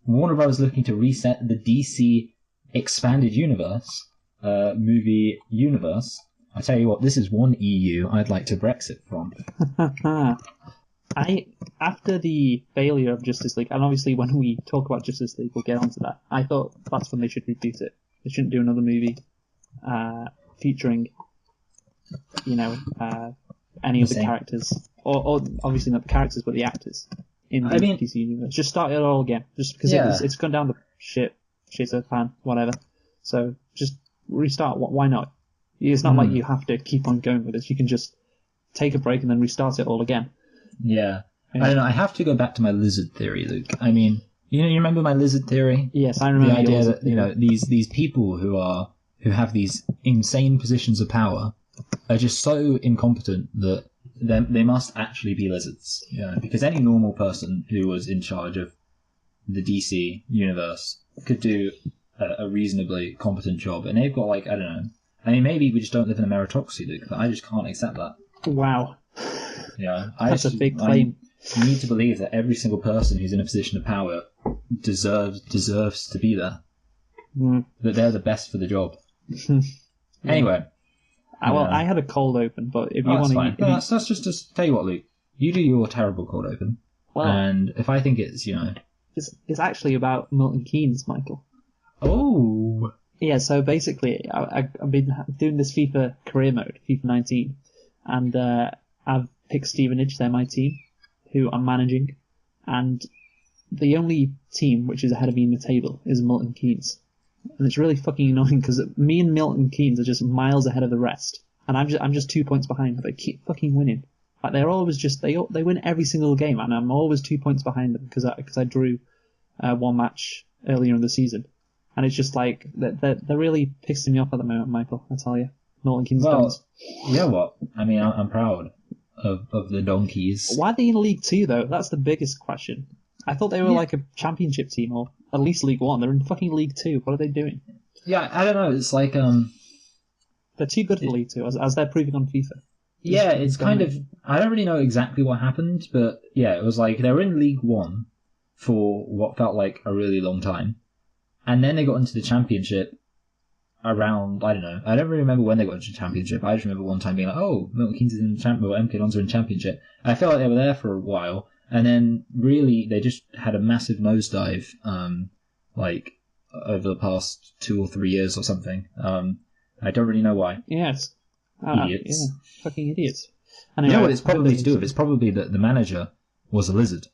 Warner Bros. Looking to reset the DC expanded universe, movie universe. I tell you what, this is one EU I'd like to Brexit from. After the failure of Justice League, and obviously when we talk about Justice League, we'll get onto that. I thought that's when they should reboot it. They shouldn't do another movie featuring, any of the characters, or obviously not the characters, but the actors in the DC universe. Just start it all again, just because it's gone down the shitter pan, whatever. So just restart. Why not? It's not like you have to keep on going with this. You can just take a break and then restart it all again. Yeah. I don't know. I have to go back to my lizard theory, Luke. I mean, you remember my lizard theory? Yes, I remember the idea that these people who have these insane positions of power are just so incompetent that they must actually be lizards. Because any normal person who was in charge of the DC universe could do a reasonably competent job, and they've got I don't know. I mean, maybe we just don't live in a meritocracy, Luke, but I just can't accept that. Wow. That's a big claim. I need to believe that every single person who's in a position of power deserves to be there. That they're the best for the job. Anyway. I had a cold open, but if you want to... Let's just tell you what, Luke. You do your terrible cold open. Well, and if I think it's, It's actually about Milton Keynes, Michael. Oh! Yeah, so basically, I've been doing this FIFA career mode, FIFA 19, and I've picked Stevenage, they're my team, who I'm managing, and the only team which is ahead of me in the table is Milton Keynes. And it's really fucking annoying because me and Milton Keynes are just miles ahead of the rest, and I'm just 2 points behind, but they keep fucking winning. Like they're always they win every single game, and I'm always 2 points behind them because I drew one match earlier in the season. And it's just like, they're really pissing me off at the moment, Michael, I tell you. Milton Keynes Dons. You know what? I mean, I'm proud of the Donkeys. Why are they in League 2, though? That's the biggest question. I thought they were like a championship team, or at least League 1. They're in fucking League 2. What are they doing? Yeah, I don't know. It's like... They're too good for League 2, as they're proving on FIFA. Yeah, it's kind of... I don't really know exactly what happened, but yeah, it was like they were in League 1 for what felt like a really long time. And then they got into the championship around, I don't know. I don't really remember when they got into the championship. I just remember one time being like, oh, Milton Keynes is in the championship, or MK Dons are in championship. And I felt like they were there for a while. And then really they just had a massive nosedive, over the past 2 or 3 years or something. I don't really know why. Yes. Idiots. Yeah, fucking idiots. And you know what it's probably to do with? It's probably that the manager was a lizard.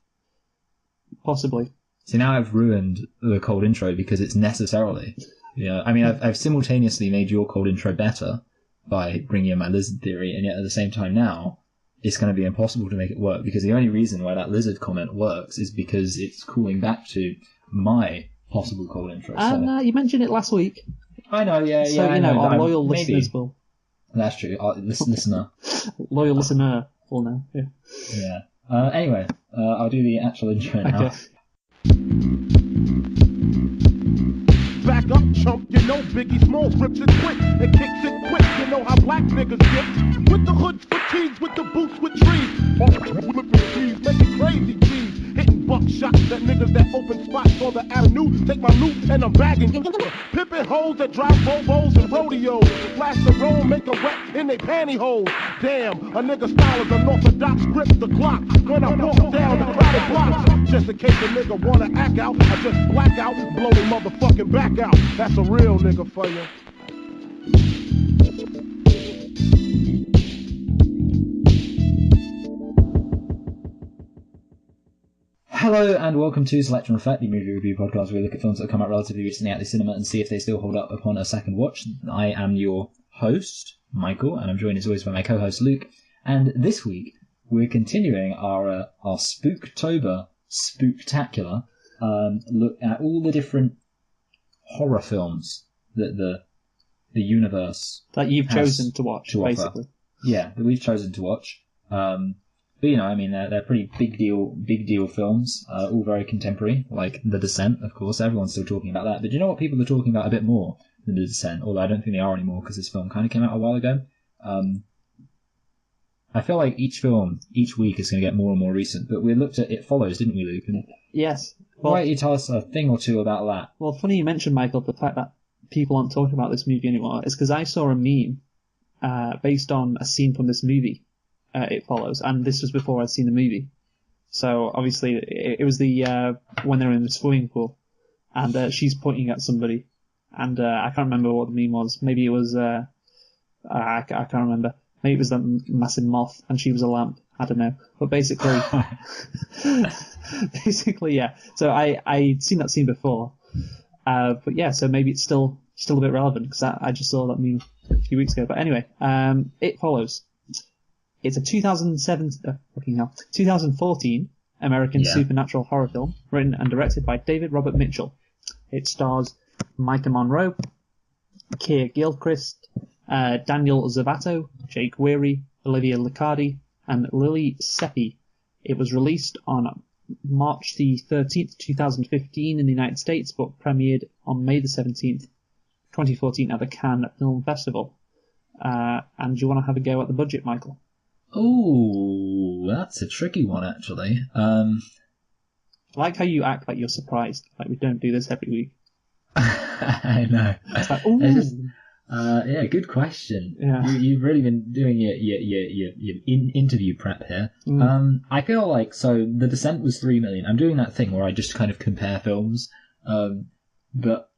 Possibly. So now I've ruined the cold intro because it's necessarily. I mean, I've simultaneously made your cold intro better by bringing in my lizard theory, and yet at the same time now, it's going to be impossible to make it work because the only reason why that lizard comment works is because it's calling back to my possible cold intro. And you mentioned it last week. I know, yeah. So, I know, our loyal listeners will... That's true, our listener. Loyal listener will know, yeah. Yeah. Anyway, I'll do the actual intro now. Okay. Back up, chump, you know Biggie Smalls rips it quick and kicks it quick. You know how black niggas get with the hoods fatigues, with the boots with trees. Flipping trees, making crazy G's. Hitting buckshots at niggas that open spots on the avenue. Take my loot and I'm bagging. Pimping hoes that drive Volvos and rodeos. Flash the roll, make a wet in they pantyhose. Damn, a nigga style is unorthodox. Grip the clock when I walk down the crowded block. Just in case a nigga wanna act out, I just black out, blow the motherfucking back out. That's a real nigga for you. Hello and welcome to Selection Effect, the movie review podcast where we look at films that have come out relatively recently at the cinema and see if they still hold up upon a second watch. I am your host, Michael, and I'm joined as always by my co-host, Luke. And this week, we're continuing our Spooktober Spooktacular look at all the different horror films that the universe that you've chosen to watch, basically. Yeah, that we've chosen to watch. But I mean, they're pretty big deal films, all very contemporary, like The Descent, of course. Everyone's still talking about that. But do you know what people are talking about a bit more than The Descent? Although I don't think they are anymore because this film kind of came out a while ago. I feel like each film, each week is going to get more and more recent. But we looked at It Follows, didn't we, Luke? Yes. Well, why don't you tell us a thing or two about that? Well, funny you mentioned, Michael, the fact that people aren't talking about this movie anymore is because I saw a meme based on a scene from this movie, It Follows, and this was before I'd seen the movie. So obviously it was the when they're in the swimming pool, and she's pointing at somebody, and I can't remember what the meme was. Maybe it was I can't remember. Maybe it was that massive moth, and she was a lamp. I don't know. But basically, yeah. So I'd seen that scene before, but yeah. So maybe it's still a bit relevant because I just saw that meme a few weeks ago. But anyway, It Follows. It's a 2014 American supernatural horror film written and directed by David Robert Mitchell. It stars Micah Monroe, Keir Gilchrist, Daniel Zavato, Jake Weary, Olivia Liccardi, and Lily Seppi. It was released on March the 13th, 2015 in the United States, but premiered on May the 17th, 2014 at the Cannes Film Festival. And do you want to have a go at the budget, Michael? Oh, that's a tricky one, actually. I like how you act like you're surprised, like we don't do this every week. I know. It's like, ooh. Yeah, good question. Yeah. You've really been doing your interview prep here. I feel like, so The Descent was 3 million. I'm doing that thing where I just kind of compare films. But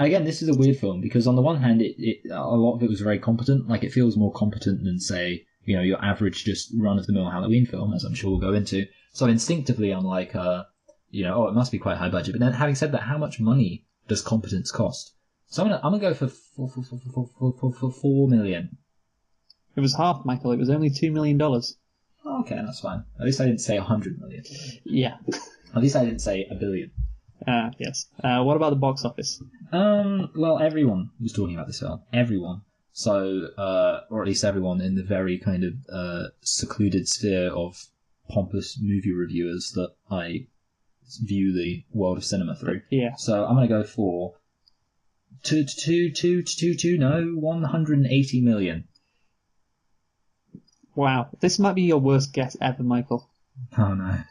again, this is a weird film because on the one hand, a lot of it was very competent. Like, it feels more competent than, say, your average just run-of-the-mill Halloween film, as I'm sure we'll go into. So instinctively, I'm like, it must be quite high budget. But then, having said that, how much money does competence cost? So I'm gonna go for 4 million. It was half, Michael. It was only $2 million. Okay, that's fine. At least I didn't say 100 million. Yeah. At least I didn't say a billion. Yes. What about the box office? Well, everyone was talking about this film. Everyone. So, or at least everyone in the very kind of secluded sphere of pompous movie reviewers that I view the world of cinema through. Yeah. So I'm going to go for 180 million. Wow. This might be your worst guess ever, Michael. Oh no.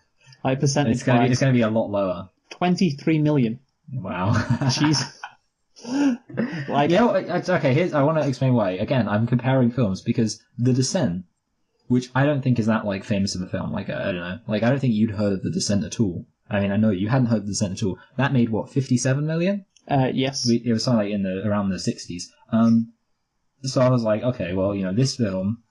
Like percentage It's going to be a lot lower. 23 million. Wow. Jeez. Like, okay, I want to explain why. Again, I'm comparing films because The Descent, which I don't think is that like famous of a film. Like, I don't know. Like, I don't think you'd heard of The Descent at all. I mean, I know you hadn't heard of The Descent at all. That made what, 57 million? Yes. It was something like around the 60s. So I was like, okay, well, this film,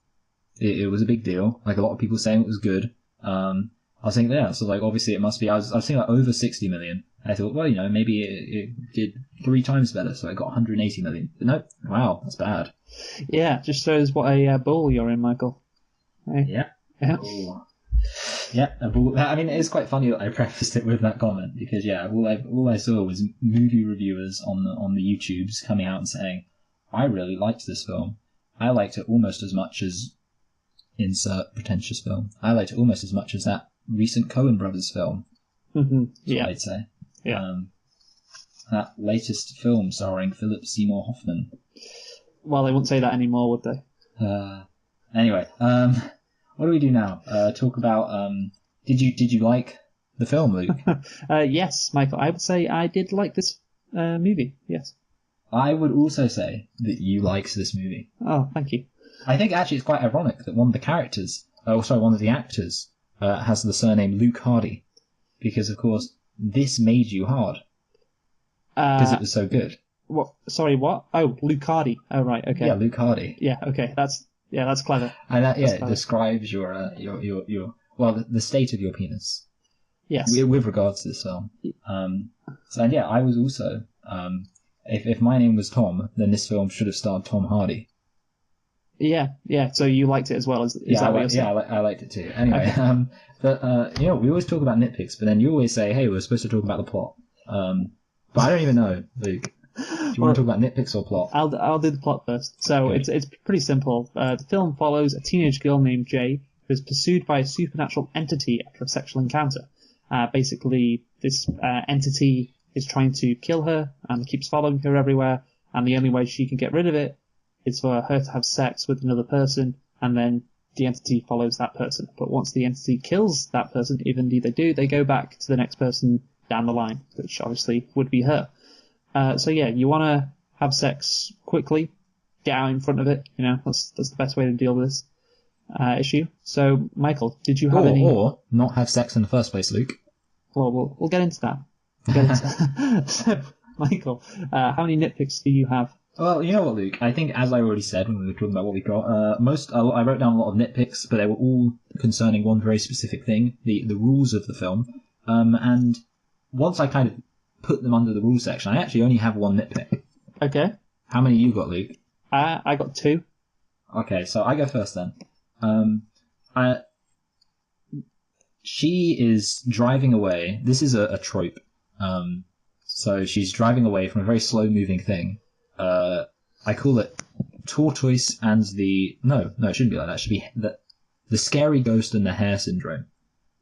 it was a big deal. Like, a lot of people saying it was good. I was thinking, yeah, so like obviously it must be. I was thinking like over 60 million. I thought, well, maybe it did 3 times better, so I got 180 million. But no, wow, that's bad. Yeah, just shows what a bowl you're in, Michael. Hey. Yeah. Yeah. Ooh. Yeah, I mean, it is quite funny that I prefaced it with that comment because, yeah, all I saw was movie reviewers on the YouTubes coming out and saying, I really liked this film. I liked it almost as much as insert pretentious film. I liked it almost as much as that recent Coen Brothers film. Mm-hmm. Yeah, I'd say. Yeah. That latest film starring Philip Seymour Hoffman. Well, they wouldn't say that anymore, would they? Anyway, what do we do now? Talk about. Did you like the film, Luke? Yes, Michael. I would say I did like this movie. Yes. I would also say that you liked this movie. Oh, thank you. I think actually it's quite ironic that one of the characters, one of the actors, has the surname Luke Hardy, because of course this made you hard because it was so good. What? Sorry, what? Oh, Luke Hardy. Oh, right. Okay. Yeah, Luke Hardy. Yeah. Okay. That's clever. And that it describes your the state of your penis. Yes. With regards to this film. So yeah, I was also if my name was Tom, then this film should have starred Tom Hardy. Yeah. So you liked it as well? Is that what you're saying? Yeah, I liked it too. Anyway, okay. But we always talk about nitpicks, but then you always say, "Hey, we're supposed to talk about the plot." But I don't even know, Luke. Do you want to talk about nitpicks or plot? I'll do the plot first. So okay. It's pretty simple. The film follows a teenage girl named Jay who is pursued by a supernatural entity after a sexual encounter. Basically, this entity is trying to kill her and keeps following her everywhere, and the only way she can get rid of it is for her to have sex with another person, and then the entity follows that person. But once the entity kills that person, if indeed they do, they go back to the next person down the line, which obviously would be her. So yeah, you want to have sex quickly, get out in front of it. That's the best way to deal with this issue. So, Michael, did you have any? Or not have sex in the first place, Luke. Well, we'll get into that. So, Michael, how many nitpicks do you have? Well, you know what, Luke? I think, as I already said when we were talking about what we got, I wrote down a lot of nitpicks, but they were all concerning one very specific thing: the rules of the film. And once I kind of put them under the rules section, I actually only have one nitpick. Okay. How many you got, Luke? I got 2. Okay, so I go first then. She is driving away. This is a trope. So she's driving away from a very slow-moving thing. I call it tortoise and the... No, it shouldn't be like that. It should be the scary ghost and the hare syndrome,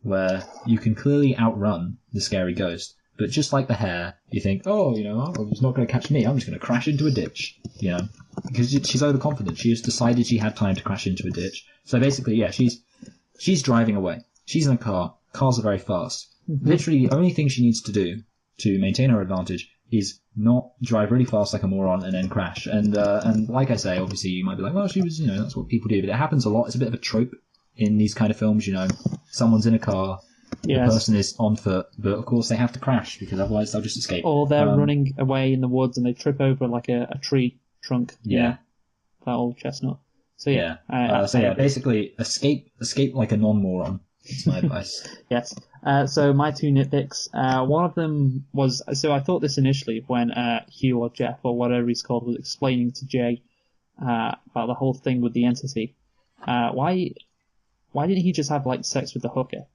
where you can clearly outrun the scary ghost, but just like the hare, you think, it's not going to catch me. I'm just going to crash into a ditch, because she's overconfident. She has decided she had time to crash into a ditch. So basically, yeah, she's driving away. She's in a car. Cars are very fast. Mm-hmm. Literally, the only thing she needs to do to maintain her advantage is not drive really fast like a moron and then crash. And like I say, obviously you might be like, well, she was, that's what people do. But it happens a lot. It's a bit of a trope in these kind of films, Someone's in a car, yes. The person is on foot, but of course they have to crash because otherwise they'll just escape. Or they're running away in the woods and they trip over like a tree trunk. Yeah. That old chestnut. So yeah. Basically escape like a non-moron. That's my advice. Yes. So my 2 nitpicks. One of them was, so I thought this initially when Hugh or Jeff or whatever he's called was explaining to Jay about the whole thing with the entity. Why didn't he just have like sex with the hooker?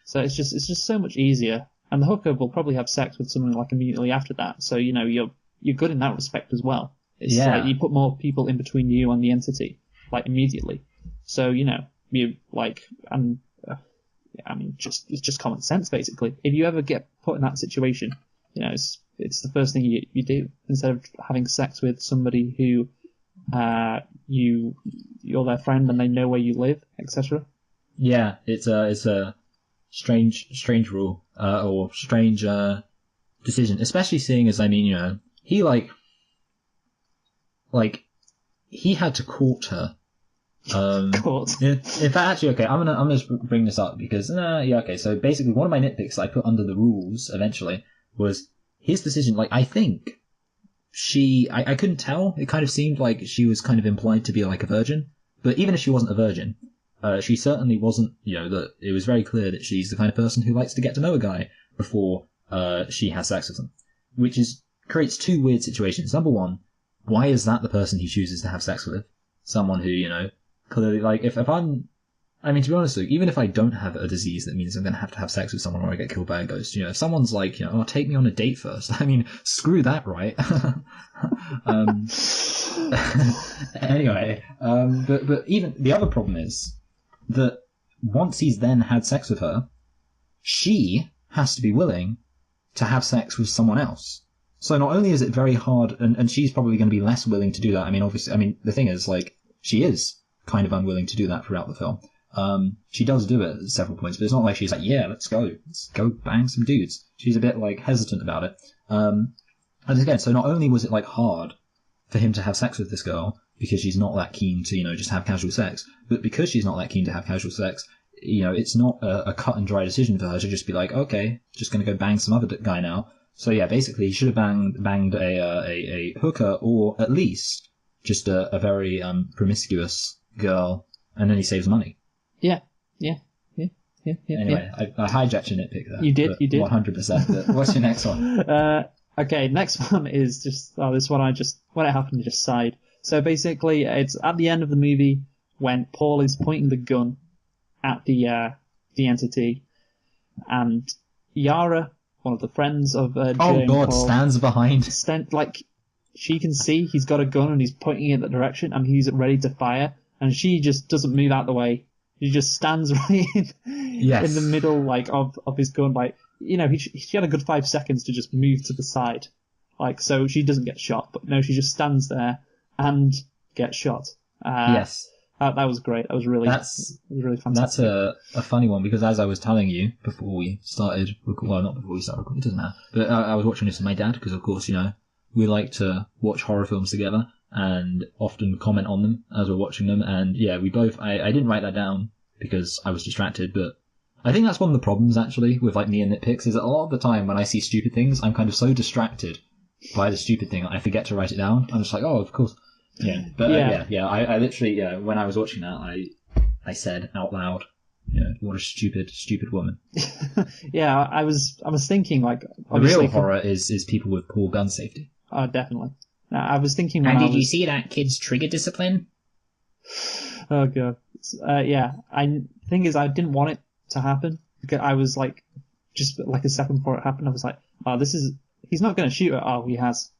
So it's just so much easier, and the hooker will probably have sex with someone like immediately after that. So you're good in that respect as well. It's like you put more people in between you and the entity like immediately. So you like it's just common sense basically. If you ever get put in that situation, it's the first thing you do instead of having sex with somebody who you're their friend and they know where you live, etc. Yeah, it's a strange rule or strange decision, especially seeing as he he had to court her. Court. In fact, actually, okay, I'm gonna just bring this up because okay. So basically, one of my nitpicks I put under the rules eventually was his decision. Like I think. I couldn't tell. It kind of seemed like she was kind of implied to be like a virgin. But even if she wasn't a virgin, she certainly wasn't, that it was very clear that she's the kind of person who likes to get to know a guy before she has sex with him. Which creates 2 weird situations. Number one, why is that the person he chooses to have sex with? Someone who, clearly, like, if I'm... I mean, to be honest, Luke, even if I don't have a disease that means I'm going to have sex with someone or I get killed by a ghost, if someone's like, take me on a date first, I mean, screw that, right? Anyway, but even the other problem is that once he's then had sex with her, she has to be willing to have sex with someone else. So not only is it very hard, and she's probably going to be less willing to do that. I mean, obviously, the thing is, like, she is kind of unwilling to do that throughout the film. She does do it at several points, but it's not like she's like, yeah, let's go bang some dudes. She's a bit like hesitant about it. And again, so not only was it like hard for him to have sex with this girl because she's not that keen to, just have casual sex, but because she's not that keen to have casual sex, it's not a cut and dry decision for her to just be like, okay, just going to go bang some other guy now. So yeah, basically he should have banged a hooker or at least just a very promiscuous girl, and then he saves money. Yeah. Anyway, I hijacked your nitpick there. You did. 100%. What's your next one? Okay, next one is just this one when it happened, I just sighed. So basically, it's at the end of the movie when Paul is pointing the gun at the entity, and Yara, one of the friends of Jay and Paul, stands behind. She can see he's got a gun and he's pointing in that direction, and he's ready to fire, and she just doesn't move out the way. He just stands right in the middle, of his gun. She had a good 5 seconds to just move to the side, so she doesn't get shot. But no, she just stands there and gets shot. Yes. That was great. That was really fantastic. That's a funny one, because as I was telling you before we started, well, not before we started recording, it doesn't matter, but I was watching this with my dad, because of course, we like to watch horror films together and often comment on them as we're watching them, and yeah, we both, I didn't write that down because I was distracted, but I think that's one of the problems actually with like me and Nitpicks, is that a lot of the time when I see stupid things, I'm kind of so distracted by the stupid thing I forget to write it down. I'm just like, oh, of course. Yeah, but I literally, when I was watching that, I said out loud, what a stupid woman. Yeah, I was thinking, like, the real horror is people with poor gun safety. Oh, definitely. I was thinking. And did you see that kid's trigger discipline? Oh god. Thing is, I didn't want it to happen, because I was like, just like a second before it happened, I was like, oh, he's not going to shoot her. Oh, he has.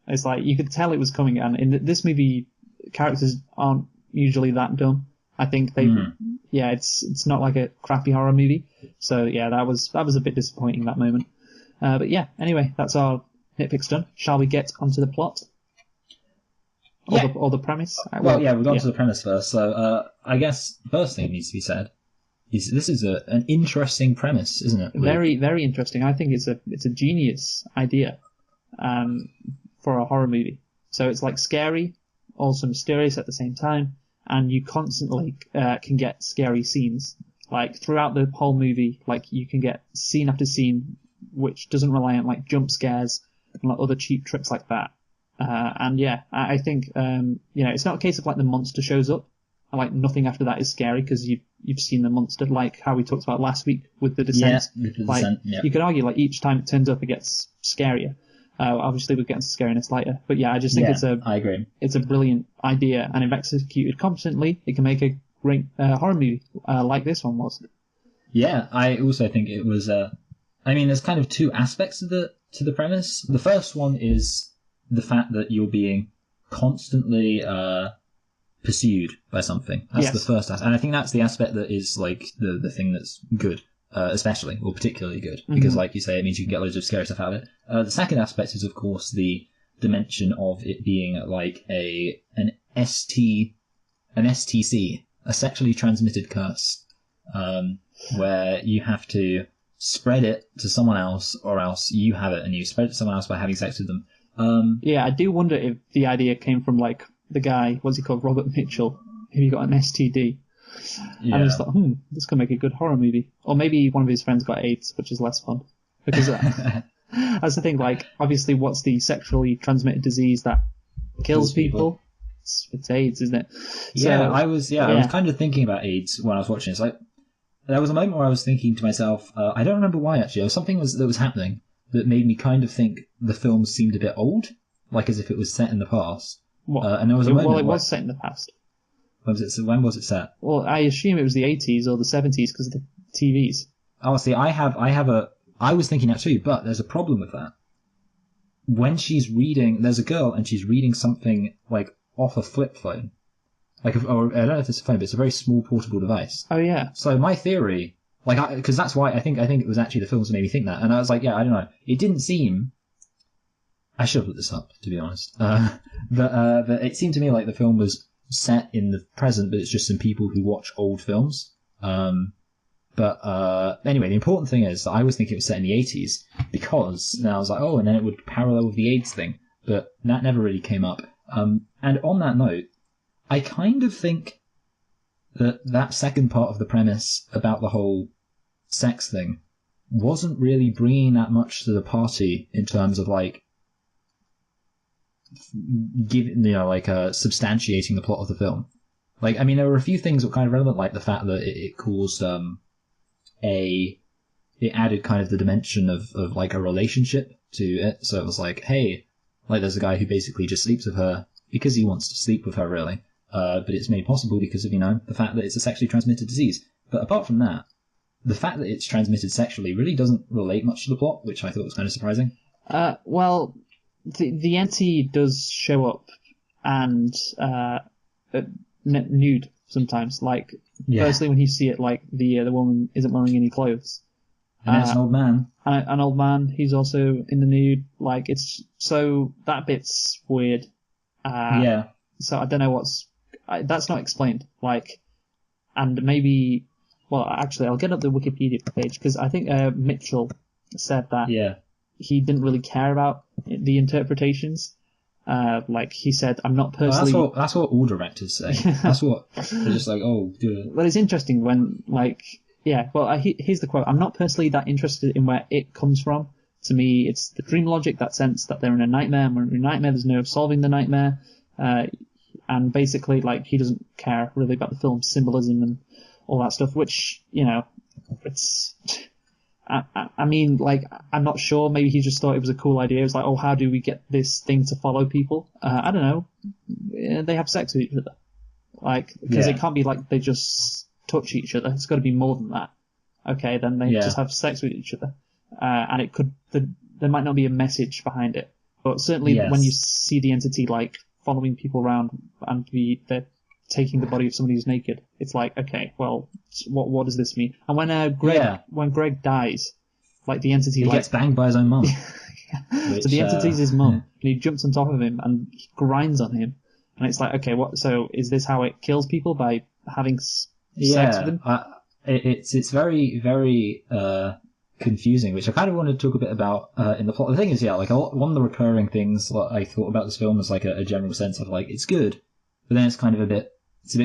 It's like, you could tell it was coming, and in this movie, characters aren't usually that dumb. I think it's not like a crappy horror movie. So yeah, that was a bit disappointing, that moment. But yeah, anyway, that's our nitpicks done. Shall we get onto the plot? Or the premise? Well, we'll go on to the premise first. So I guess the first thing that needs to be said is this is an interesting premise, isn't it? Very, very interesting. I think it's a genius idea for a horror movie. So it's like scary, also mysterious at the same time, and you constantly can get scary scenes. Like throughout the whole movie, like you can get scene after scene which doesn't rely on like jump scares and like other cheap tricks like that. And yeah, I think it's not a case of like the monster shows up and like nothing after that is scary because you've seen the monster, like how we talked about last week with the Descent. Yeah, with the like, Descent, yeah. You could argue like each time it turns up it gets scarier. Obviously we'll get into Scariness later, but yeah, I just think I agree. It's a brilliant idea, and if executed competently, it can make a great horror movie like this one was. Yeah, I also think it was. There's kind of two aspects to the premise. The first one is the fact that you're being constantly pursued by something. That's the first aspect, and I think that's the aspect that is like the thing that's good. Especially or particularly good, because like you say, it means you can get loads of scary stuff out of it. The second aspect is, of course, the dimension of it being like an STC, a sexually transmitted curse, where you have to spread it to someone else, or else you have it and you spread it to someone else by having sex with them. Yeah, I do wonder if the idea came from like the guy, what's he called, Robert Mitchell, who got an STD. Yeah. And I just thought, this could make a good horror movie. Or maybe one of his friends got AIDS, which is less fun. Because that's the thing, like, obviously what's the sexually transmitted disease that kills people? It's AIDS, isn't it? Yeah, I was kind of thinking about AIDS when I was watching it. It's like, there was a moment where I was thinking to myself, I don't remember why actually, there was something that was happening that made me kind of think the film seemed a bit old, like as if it was set in the past. And there was a moment well, it was set in the past. When was it set? Well, I assume it was the 80s or the 70s because of the TVs. Oh, see, I was thinking that too, but there's a problem with that. When she's reading, there's a girl and she's reading something like off a flip phone. Or I don't know if it's a phone, but it's a very small portable device. Oh yeah. So my theory, because that's why I think it was actually the films that made me think that, and I was like, yeah, I don't know. It didn't seem. I should have looked this up, to be honest. But it seemed to me like the film was set in the present, but it's just some people who watch old films. But anyway, the important thing is that I was thinking it was set in the 80s, because then I was like, oh, and then it would parallel with the AIDS thing, but that never really came up. And on that note, I kind of think that second part of the premise about the whole sex thing wasn't really bringing that much to the party in terms of like substantiating the plot of the film. Like, I mean, there were a few things that were kind of relevant, like the fact that it caused it added kind of the dimension of like a relationship to it. So it was like, hey, like there's a guy who basically just sleeps with her because he wants to sleep with her, really. But it's made possible because of, the fact that it's a sexually transmitted disease. But apart from that, the fact that it's transmitted sexually really doesn't relate much to the plot, which I thought was kind of surprising. Well, the entity does show up and nude sometimes. Like, firstly, when you see it, like the woman isn't wearing any clothes. And it's an old man. An old man. He's also in the nude. Like, it's so that bit's weird. Yeah. So I don't know that's not explained. Like, and maybe, well, actually, I'll get up the Wikipedia page because I think Mitchell said that he didn't really care about the interpretations. Like he said, I'm not personally. Well, that's what all directors say. That's what they're just like. Oh, do it. Well, it's interesting when here's the quote: "I'm not personally that interested in where it comes from. To me, it's the dream logic, that sense that they're in a nightmare, and when in a nightmare, there's no solving the nightmare." And basically, like, he doesn't care really about the film's symbolism and all that stuff, which, it's. I mean, like, I'm not sure. Maybe he just thought it was a cool idea. It was like, oh, how do we get this thing to follow people? I don't know. They have sex with each other. Like, because it can't be like they just touch each other. It's got to be more than that. Okay, then they just have sex with each other. And there might not be a message behind it. But certainly when you see the entity, like, following people around and they're taking the body of somebody who's naked, it's like, okay, well, what does this mean? And when Greg dies, like, the entity he gets banged by his own mum. So the entity's his mum, and he jumps on top of him and he grinds on him, and it's like, okay, so is this how it kills people, by having sex with them? It's very, very confusing, which I kind of want to talk a bit about in the plot. The thing is, like, one of the recurring things that I thought about this film was like a general sense of, like, it's good, but then it's kind of a bit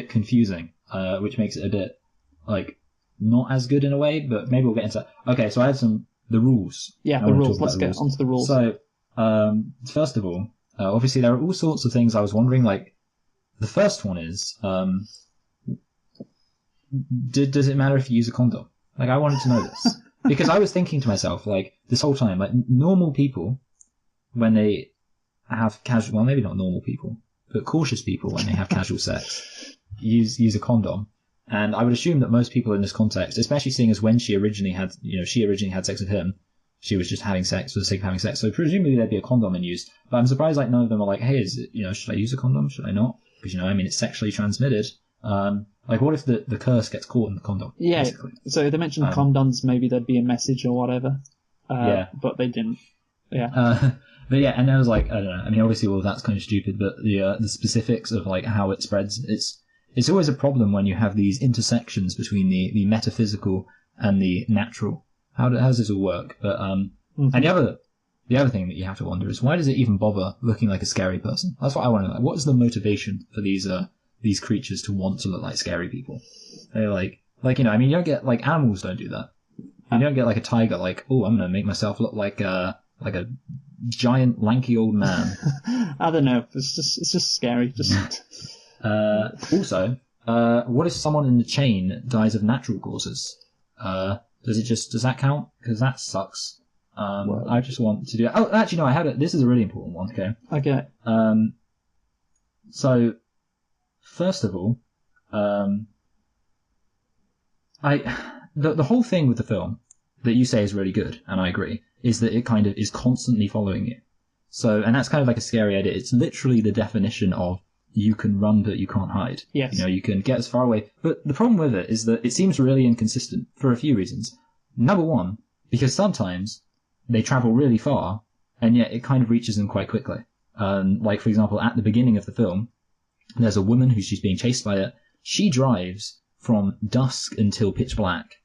confusing, which makes it a bit, like, not as good in a way, but maybe we'll get into that. Okay, so I had the rules. Yeah, the rules. Let's get onto the rules. So, first of all, obviously there are all sorts of things I was wondering, like, the first one is, does it matter if you use a condom? Like, I wanted to know this. Because I was thinking to myself, like, this whole time, like, normal people, when they have casual, well, maybe not normal people, but cautious people, when they have casual sex, use a condom. And I would assume that most people in this context, especially seeing as when she originally had sex with him, she was just having sex for the sake of having sex. So presumably there'd be a condom in use. But I'm surprised, like, none of them are like, hey, should I use a condom? Should I not? Because, it's sexually transmitted. Like, what if the curse gets caught in the condom? Yeah, basically? So they mentioned condoms, maybe there'd be a message or whatever. But they didn't. Yeah. But yeah, and I was like, I don't know. I mean, obviously all of that's kind of stupid, but the specifics of, like, how it spreads, it's always a problem when you have these intersections between the metaphysical and the natural. How does this all work? But and the other thing that you have to wonder is, why does it even bother looking like a scary person? That's what I want to know. What is the motivation for these creatures to want to look like scary people? They're like, I mean, you don't get, like, animals don't do that. You don't get, like, a tiger, like, oh, I'm going to make myself look like a giant, lanky old man. I don't know. It's just scary. Also, what if someone in the chain dies of natural causes? Does that count? Because that sucks. I just want to do it. Oh, actually, no, this is a really important one, okay? Okay. So, first of all, the whole thing with the film that you say is really good, and I agree, is that it kind of is constantly following you. So, and that's kind of like a scary idea. It's literally the definition of, you can run but you can't hide. Yes. You can get as far away. But the problem with it is that it seems really inconsistent for a few reasons. Number one, because sometimes they travel really far, and yet it kind of reaches them quite quickly. Like, for example, at the beginning of the film, there's a woman who she's being chased by it. She drives from dusk until pitch black,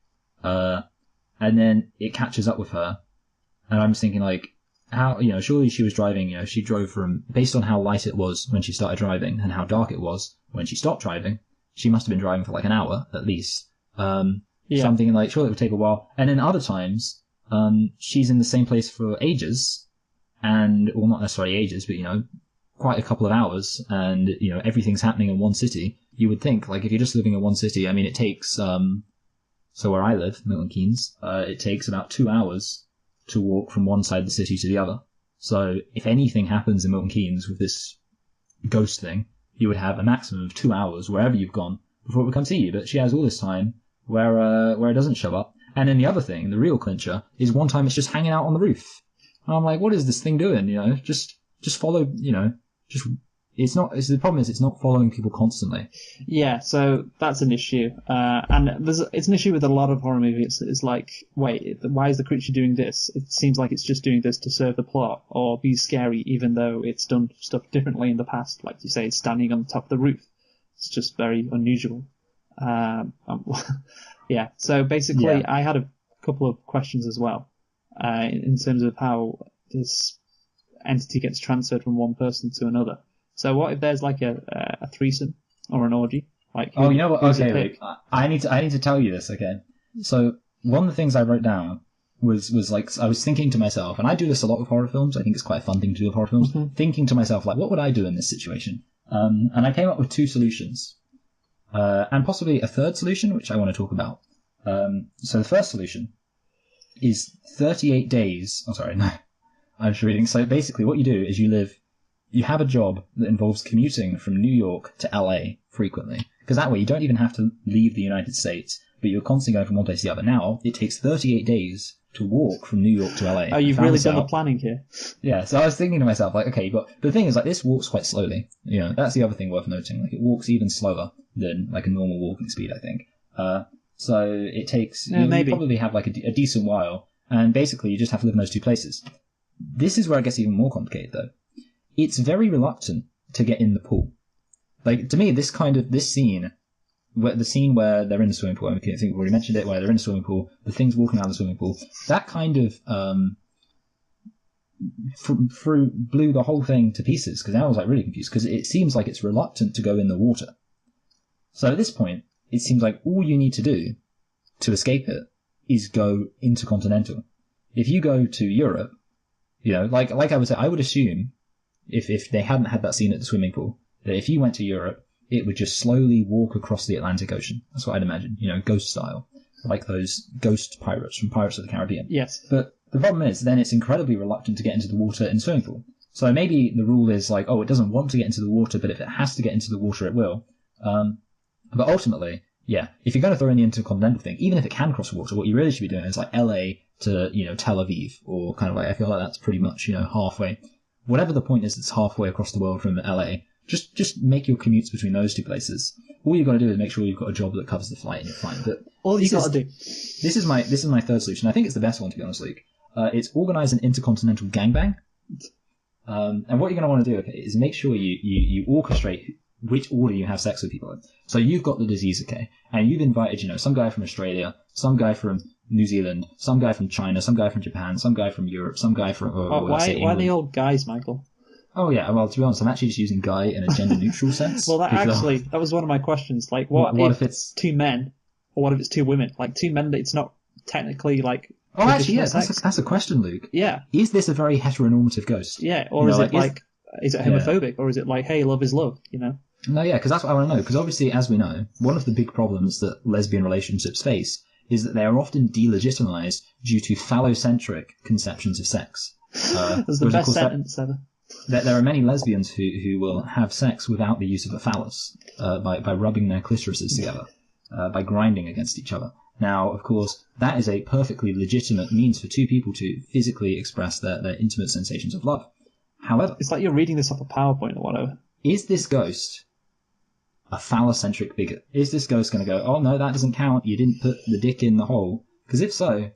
and then it catches up with her. And I'm just thinking, like, how, surely she was driving, she drove from, based on how light it was when she started driving and how dark it was when she stopped driving, she must have been driving for like an hour at least. Something like, sure, it would take a while. And then other times, she's in the same place for ages, well, not necessarily ages, but, quite a couple of hours, and, everything's happening in one city. You would think, like, if you're just living in one city, I mean, it takes, so where I live, Milton Keynes, it takes about 2 hours to walk from one side of the city to the other. So if anything happens in Milton Keynes with this ghost thing, you would have a maximum of 2 hours wherever you've gone before it would come see you. But she has all this time where it doesn't show up. And then the other thing, the real clincher, is one time it's just hanging out on the roof. And I'm like, what is this thing doing? Just follow, the problem is it's not following people constantly. Yeah, so that's an issue. And it's an issue with a lot of horror movies. It's like, wait, why is the creature doing this? It seems like it's just doing this to serve the plot or be scary, even though it's done stuff differently in the past. Like you say, it's standing on the top of the roof. It's just very unusual. Yeah. So basically, Yeah. I had a couple of questions as well, in terms of how this entity gets transferred from one person to another. So what if there's like a threesome or an orgy? Like, Oh, you know what? who's it Okay, pick? Luke. I need to tell you this. Okay. So one of the things I wrote down was like, I was thinking to myself, and I do this a lot with horror films. I think it's quite a fun thing to do with horror films. Mhm. Thinking to myself, like, what would I do in this situation? And I came up with two solutions, and possibly a third solution, which I want to talk about. So the first solution is 38 days. Oh, sorry, no, I'm just reading. So basically, what you do is you have a job that involves commuting from New York to LA frequently, because that way you don't even have to leave the United States, but you're constantly going from one place to the other. Now it takes 38 days to walk from New York to LA. Oh, you've really done the planning here. Yeah, so I was thinking to myself, like, okay, but the thing is, like, this walks quite slowly. You know, that's the other thing worth noting. Like, it walks even slower than like a normal walking speed, I think. So it takes you maybe. probably have like a decent while, and basically you just have to live in those two places. This is where it gets even more complicated, though. It's very reluctant to get in the pool. Like, to me, this scene, the scene where they're in the swimming pool, I think we've already mentioned it, where they're in the swimming pool, the thing's walking around the swimming pool, that kind of blew the whole thing to pieces, because I was like really confused, because it seems like it's reluctant to go in the water. So at this point, it seems like all you need to do to escape it is go intercontinental. If you go to Europe, you know, like I would say, I would assume if they hadn't had that scene at the swimming pool, that if you went to Europe, it would just slowly walk across the Atlantic Ocean. That's what I'd imagine, you know, ghost style, like those ghost pirates from Pirates of the Caribbean. Yes. But the problem is, then it's incredibly reluctant to get into the water in the swimming pool. So maybe the rule is like, oh, it doesn't want to get into the water, but if it has to get into the water, it will. But ultimately, yeah, if you're going to throw in the intercontinental thing, even if it can cross the water, what you really should be doing is like LA to, you know, Tel Aviv, or kind of like, I feel like that's pretty much, you know, halfway. Whatever the point is, it's halfway across the world from LA. Just make your commutes between those two places. All you've got to do is make sure you've got a job that covers the flight and you're fine. But all you've got to do. This is my third solution. I think it's the best one, to be honest, Luke. It's organize an intercontinental gangbang. And what you're going to want to do, okay, is make sure you orchestrate which order you have sex with people in. So you've got the disease, okay, and you've invited, you know, some guy from Australia, some guy from New Zealand, some guy from China, some guy from Japan, some guy from Europe, some guy from... why are they all guys, Michael? Oh, yeah, well, to be honest, I'm actually just using guy in a gender-neutral sense. Well, that was one of my questions. Like, what if it's two men, or what if it's two women? Like, two men, it's not technically, like... Oh, actually, yeah, that's a question, Luke. Yeah. Is this a very heteronormative ghost? Yeah, or is it is it homophobic, or is it like, hey, love is love, you know? No, yeah, because that's what I want to know. Because obviously, as we know, one of the big problems that lesbian relationships face is that they are often delegitimized due to phallocentric conceptions of sex. That's the best sentence ever. There are many lesbians who will have sex without the use of a phallus, by rubbing their clitorises together, by grinding against each other. Now, of course, that is a perfectly legitimate means for two people to physically express their intimate sensations of love. However... It's like you're reading this off a PowerPoint or whatever. Is this ghost a phallocentric bigot? Is this ghost going to go, oh no, that doesn't count, you didn't put the dick in the hole? Because if so,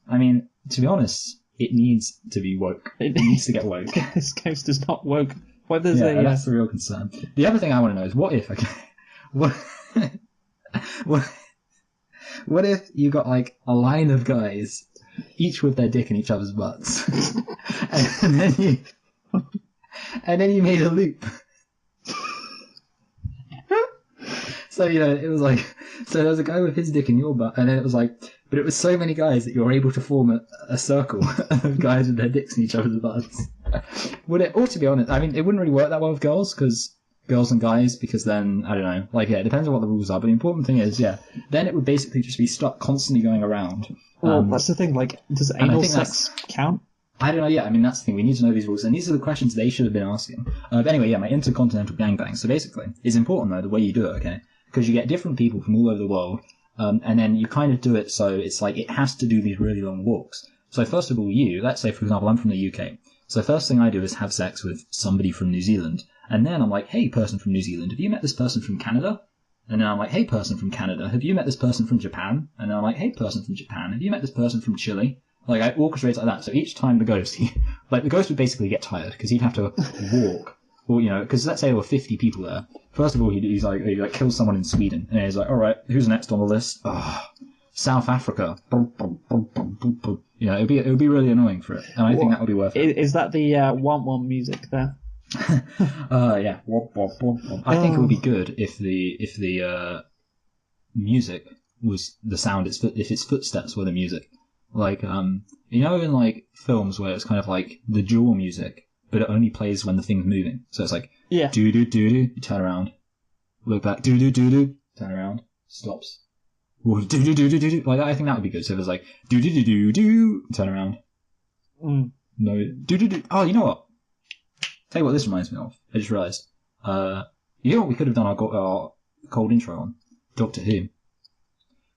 I mean, to be honest, it needs to be woke. It needs to get woke. This ghost is not woke. That's the real concern. The other thing I want to know is, what if, okay, what if you got like a line of guys, each with their dick in each other's butts, and then you made a loop. So, you know, it was like, so there was a guy with his dick in your butt, and then it was like, but it was so many guys that you were able to form a circle of guys with their dicks in each other's butts. Would it, or to be honest, I mean, it wouldn't really work that well with girls and guys, because then, I don't know, like, yeah, it depends on what the rules are, but the important thing is, yeah, then it would basically just be stuck constantly going around. Well, that's the thing, like, does anal sex count? I don't know, yeah, I mean, that's the thing, we need to know these rules, and these are the questions they should have been asking. But anyway, yeah, my intercontinental gangbang. So basically, it's important, though, the way you do it, okay? Because you get different people from all over the world, and then you kind of do it so it's like, it has to do these really long walks. So first of all, let's say, for example, I'm from the UK. So first thing I do is have sex with somebody from New Zealand, and then I'm like, hey, person from New Zealand, have you met this person from Canada? And then I'm like, hey, person from Canada, have you met this person from Japan? And then I'm like, hey, person from Japan, have you met this person from Chile? Like, I orchestrate like that. So each time the ghost would basically get tired, because he'd have to walk or because let's say there were 50 people there. First of all, he kills someone in Sweden, and he's like, all right, who's next on the list? South Africa. It would be really annoying for it, and I think that would be worth it. Is that the womp music there? Yeah. I think it would be good if the music was the sound. If its footsteps were the music, like in like films where it's kind of like the Jaw music, but it only plays when the thing's moving. So it's like do do do do. You turn around, look back, do do do do. Turn around, stops. Do do do do do. Like I think that would be good. So if it's like do do do do do, turn around. No, do do do. Oh, you know what? Tell you what this reminds me of. I just realised. You know what we could have done our cold intro on? Doctor Who.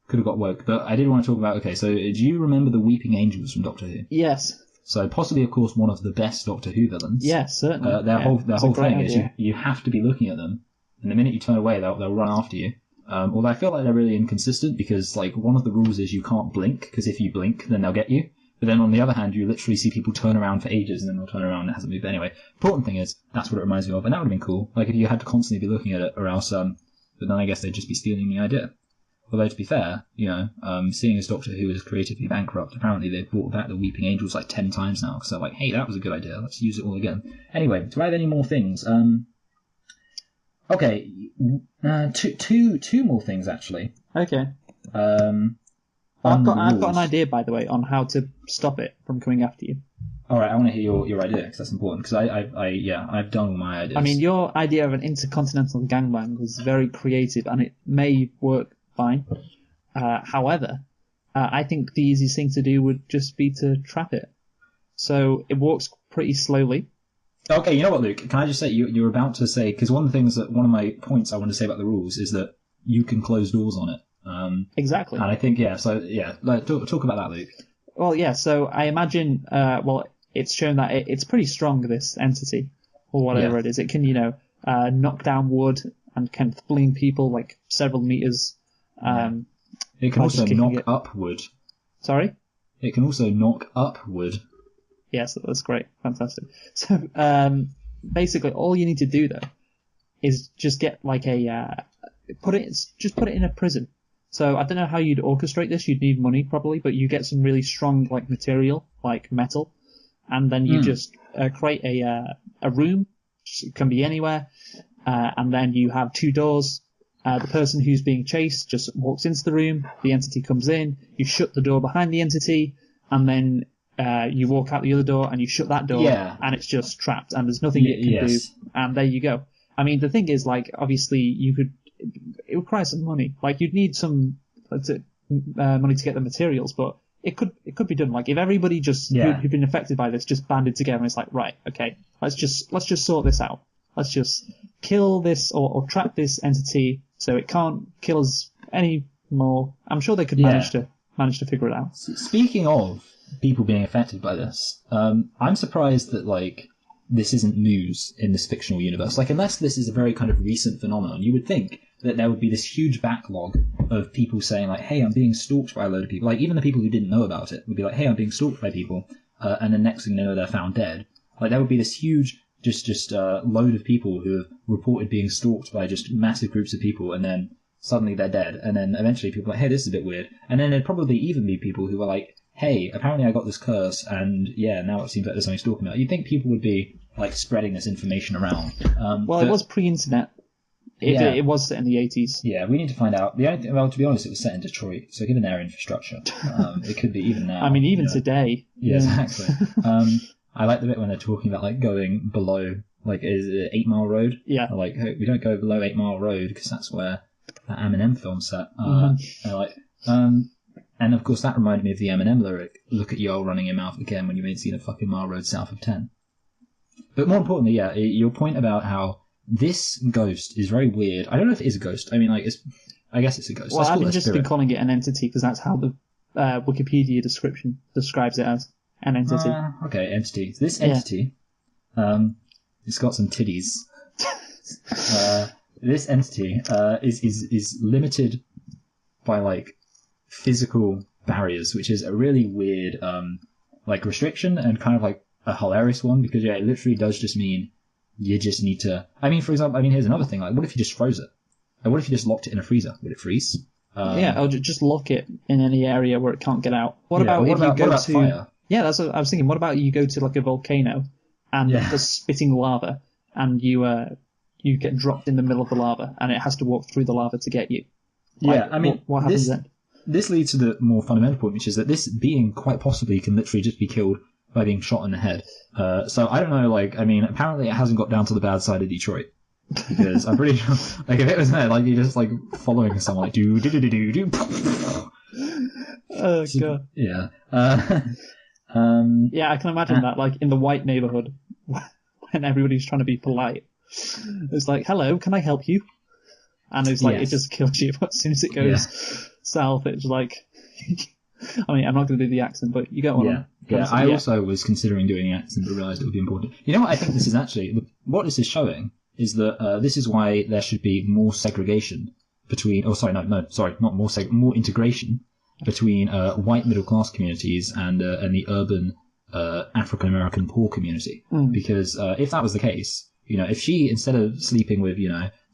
Could have got woke, but I did want to talk about. Okay, so do you remember the Weeping Angels from Doctor Who? Yes. So possibly, of course, one of the best Doctor Who villains. Yes, certainly. Their whole thing is you have to be looking at them, and the minute you turn away, they'll run after you. Although I feel like they're really inconsistent because like one of the rules is you can't blink because if you blink, then they'll get you. But then on the other hand, you literally see people turn around for ages and then they'll turn around and it hasn't moved. But anyway, important thing is that's what it reminds me of, and that would have been cool. Like if you had to constantly be looking at it, or else, but then I guess they'd just be stealing the idea. Although to be fair, seeing as Doctor Who is creatively bankrupt, apparently they've brought back the Weeping Angels like 10 times now because they're like, hey, that was a good idea. Let's use it all again. Anyway, do I have any more things? Okay, two more things actually. Okay. I've got an idea, by the way, on how to stop it from coming after you. All right, I want to hear your idea because that's important. Because I've done all my ideas. I mean, your idea of an intercontinental gangbang was very creative, and it may work fine. However, I think the easiest thing to do would just be to trap it. So it walks pretty slowly. Okay, you know what, Luke? Can I just say you're about to say because one of my points I want to say about the rules is that you can close doors on it. Exactly. And I think talk about that, Luke. Well, yeah. So I imagine it's shown that it's pretty strong, this entity or whatever it is. It can knock down wood and can fling people like several meters. It can also knock up wood. Sorry? It can also knock up wood. Yes, that's great. Fantastic. So basically all you need to do though is just get like put it in a prison. So I don't know how you'd orchestrate this. You'd need money probably, but you get some really strong like material, like metal, and then you just create a room. It can be anywhere, and then you have two doors. The person who's being chased just walks into the room. The entity comes in. You shut the door behind the entity, and then you walk out the other door and you shut that door, and it's just trapped, and there's nothing it can do. And there you go. I mean, the thing is, like, obviously it requires some money. Like, you'd need some money to get the materials, but it could be done. Like, if everybody who'd been affected by this just banded together and it's like, right, okay, let's just sort this out. Let's just kill this or trap this entity so it can't kill us anymore. I'm sure they could manage to figure it out. Speaking of people being affected by this, I'm surprised that like this isn't news in this fictional universe. Like, unless this is a very kind of recent phenomenon, you would think that there would be this huge backlog of people saying like, hey, I'm being stalked by a load of people. Like, even the people who didn't know about it would be like, hey, I'm being stalked by people, and then next thing they know, they're found dead. Like, there would be this huge just load of people who have reported being stalked by just massive groups of people, and then suddenly they're dead, and then eventually people are like, hey, this is a bit weird, and then there'd probably even be people who were like, hey, apparently I got this curse, and now it seems like there's something stalking me. You'd think people would be like spreading this information around. It was pre-internet. It was set in the 80s. Yeah, we need to find out. The only thing, well, to be honest, it was set in Detroit, so given their infrastructure, it could be even now. I mean, even today. Yeah, exactly. I like the bit when they're talking about like going below, like, is it 8 Mile Road? Yeah. Like, hey, we don't go below 8 Mile Road because that's where that Eminem film's set. And of course that reminded me of the Eminem lyric, look at you running your mouth again when you ain't seen a fucking mile road south of 10. But more importantly, your point about how this ghost is very weird. I don't know if it is a ghost. I mean, like, I guess it's a ghost. Well, I've just been calling it an entity because that's how the Wikipedia description describes it as. An entity. Okay, entity. This entity, it's got some titties. This entity is limited by like physical barriers, which is a really weird like restriction and kind of like a hilarious one because it literally does just mean you just need to. I mean, for example, here's another thing. Like, what if you just froze it? Like, what if you just locked it in a freezer? Would it freeze? Or just lock it in any area where it can't get out. What Yeah, about what if about- you go what about to? fire? Yeah, that's what I was thinking. What about you go to like a volcano and there's spitting lava, and you get dropped in the middle of the lava, and it has to walk through the lava to get you. Like, Yeah, I mean, what happens then? This leads to the more fundamental point, which is that this being quite possibly can literally just be killed by being shot in the head. So I don't know, apparently it hasn't got down to the bad side of Detroit. Because I'm pretty sure, if it was there, you're just, following someone, do. Oh, God. Yeah. Yeah, I can imagine that, in the white neighborhood, when everybody's trying to be polite. It's like, hello, can I help you? And it's it just kills you. But as soon as it goes south, it's like... I'm not going to do the accent, but you get what I'm... I also was considering doing the accent, but realised it would be important. You know what I think this is actually... What this is showing is that this is why there should be more segregation between... more integration between white middle-class communities and the urban African-American poor community. Because if that was the case, if she, instead of sleeping with,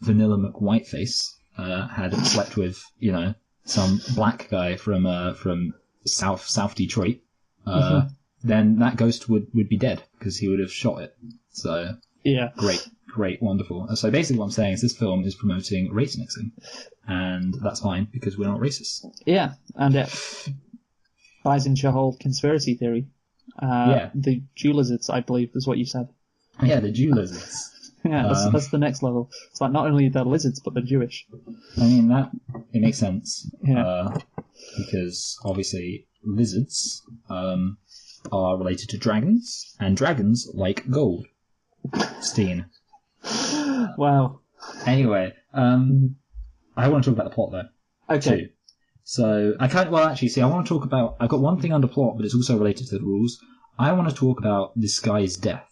Vanilla McWhiteface, had slept with, some black guy from South Detroit, then that ghost would be dead because he would have shot it. So yeah, great, wonderful. So basically, what I'm saying is this film is promoting race mixing, and that's fine because we're not racist. Yeah, and it buys into your whole conspiracy theory. The Jew lizards, I believe, is what you said. Yeah, the Jew lizards. Yeah, that's the next level. It's like not only they're lizards, but they're Jewish. I mean, it makes sense. Yeah. Because obviously lizards are related to dragons, and dragons like gold. Steen. Wow. Anyway, I want to talk about the plot though. Okay. Too. So I want to talk about. I've got one thing under plot, but it's also related to the rules. I want to talk about this guy's death.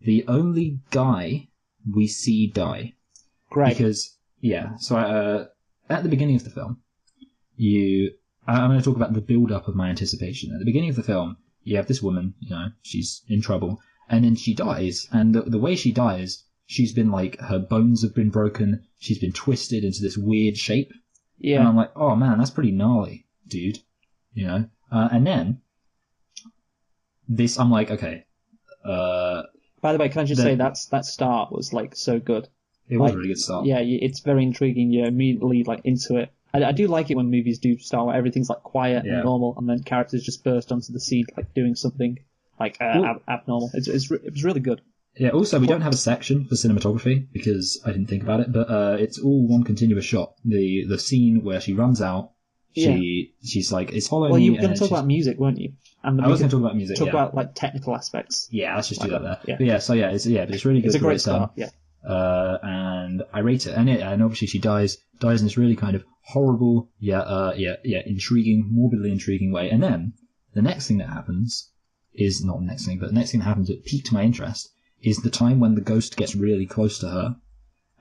The only guy we see die. Greg. Because, so at the beginning of the film, I'm going to talk about the build-up of my anticipation. At the beginning of the film, you have this woman, she's in trouble, and then she dies, and the way she dies, she's been her bones have been broken, she's been twisted into this weird shape. Yeah. And I'm like, oh man, that's pretty gnarly, dude. And then, I'm like, okay, by the way, can I just say that start was so good. It was a really good start. Yeah, it's very intriguing. You're immediately into it. I do like it when movies do start where everything's quiet and normal, and then characters just burst onto the scene doing something abnormal. It was really good. Yeah. Also, we don't have a section for cinematography because I didn't think about it, but it's all one continuous shot. The scene where she runs out. She's like, it's following me. Well, you were going to talk about music, weren't you? And I was going to talk about music. Talk about technical aspects. Yeah, let's just do that there. Yeah. But but it's really good. It's a great start. Yeah. And I rate it, and obviously she dies in this really kind of horrible, intriguing, morbidly intriguing way. And then the next thing that happens is not the next thing, but the next thing that happens that piqued my interest is the time when the ghost gets really close to her,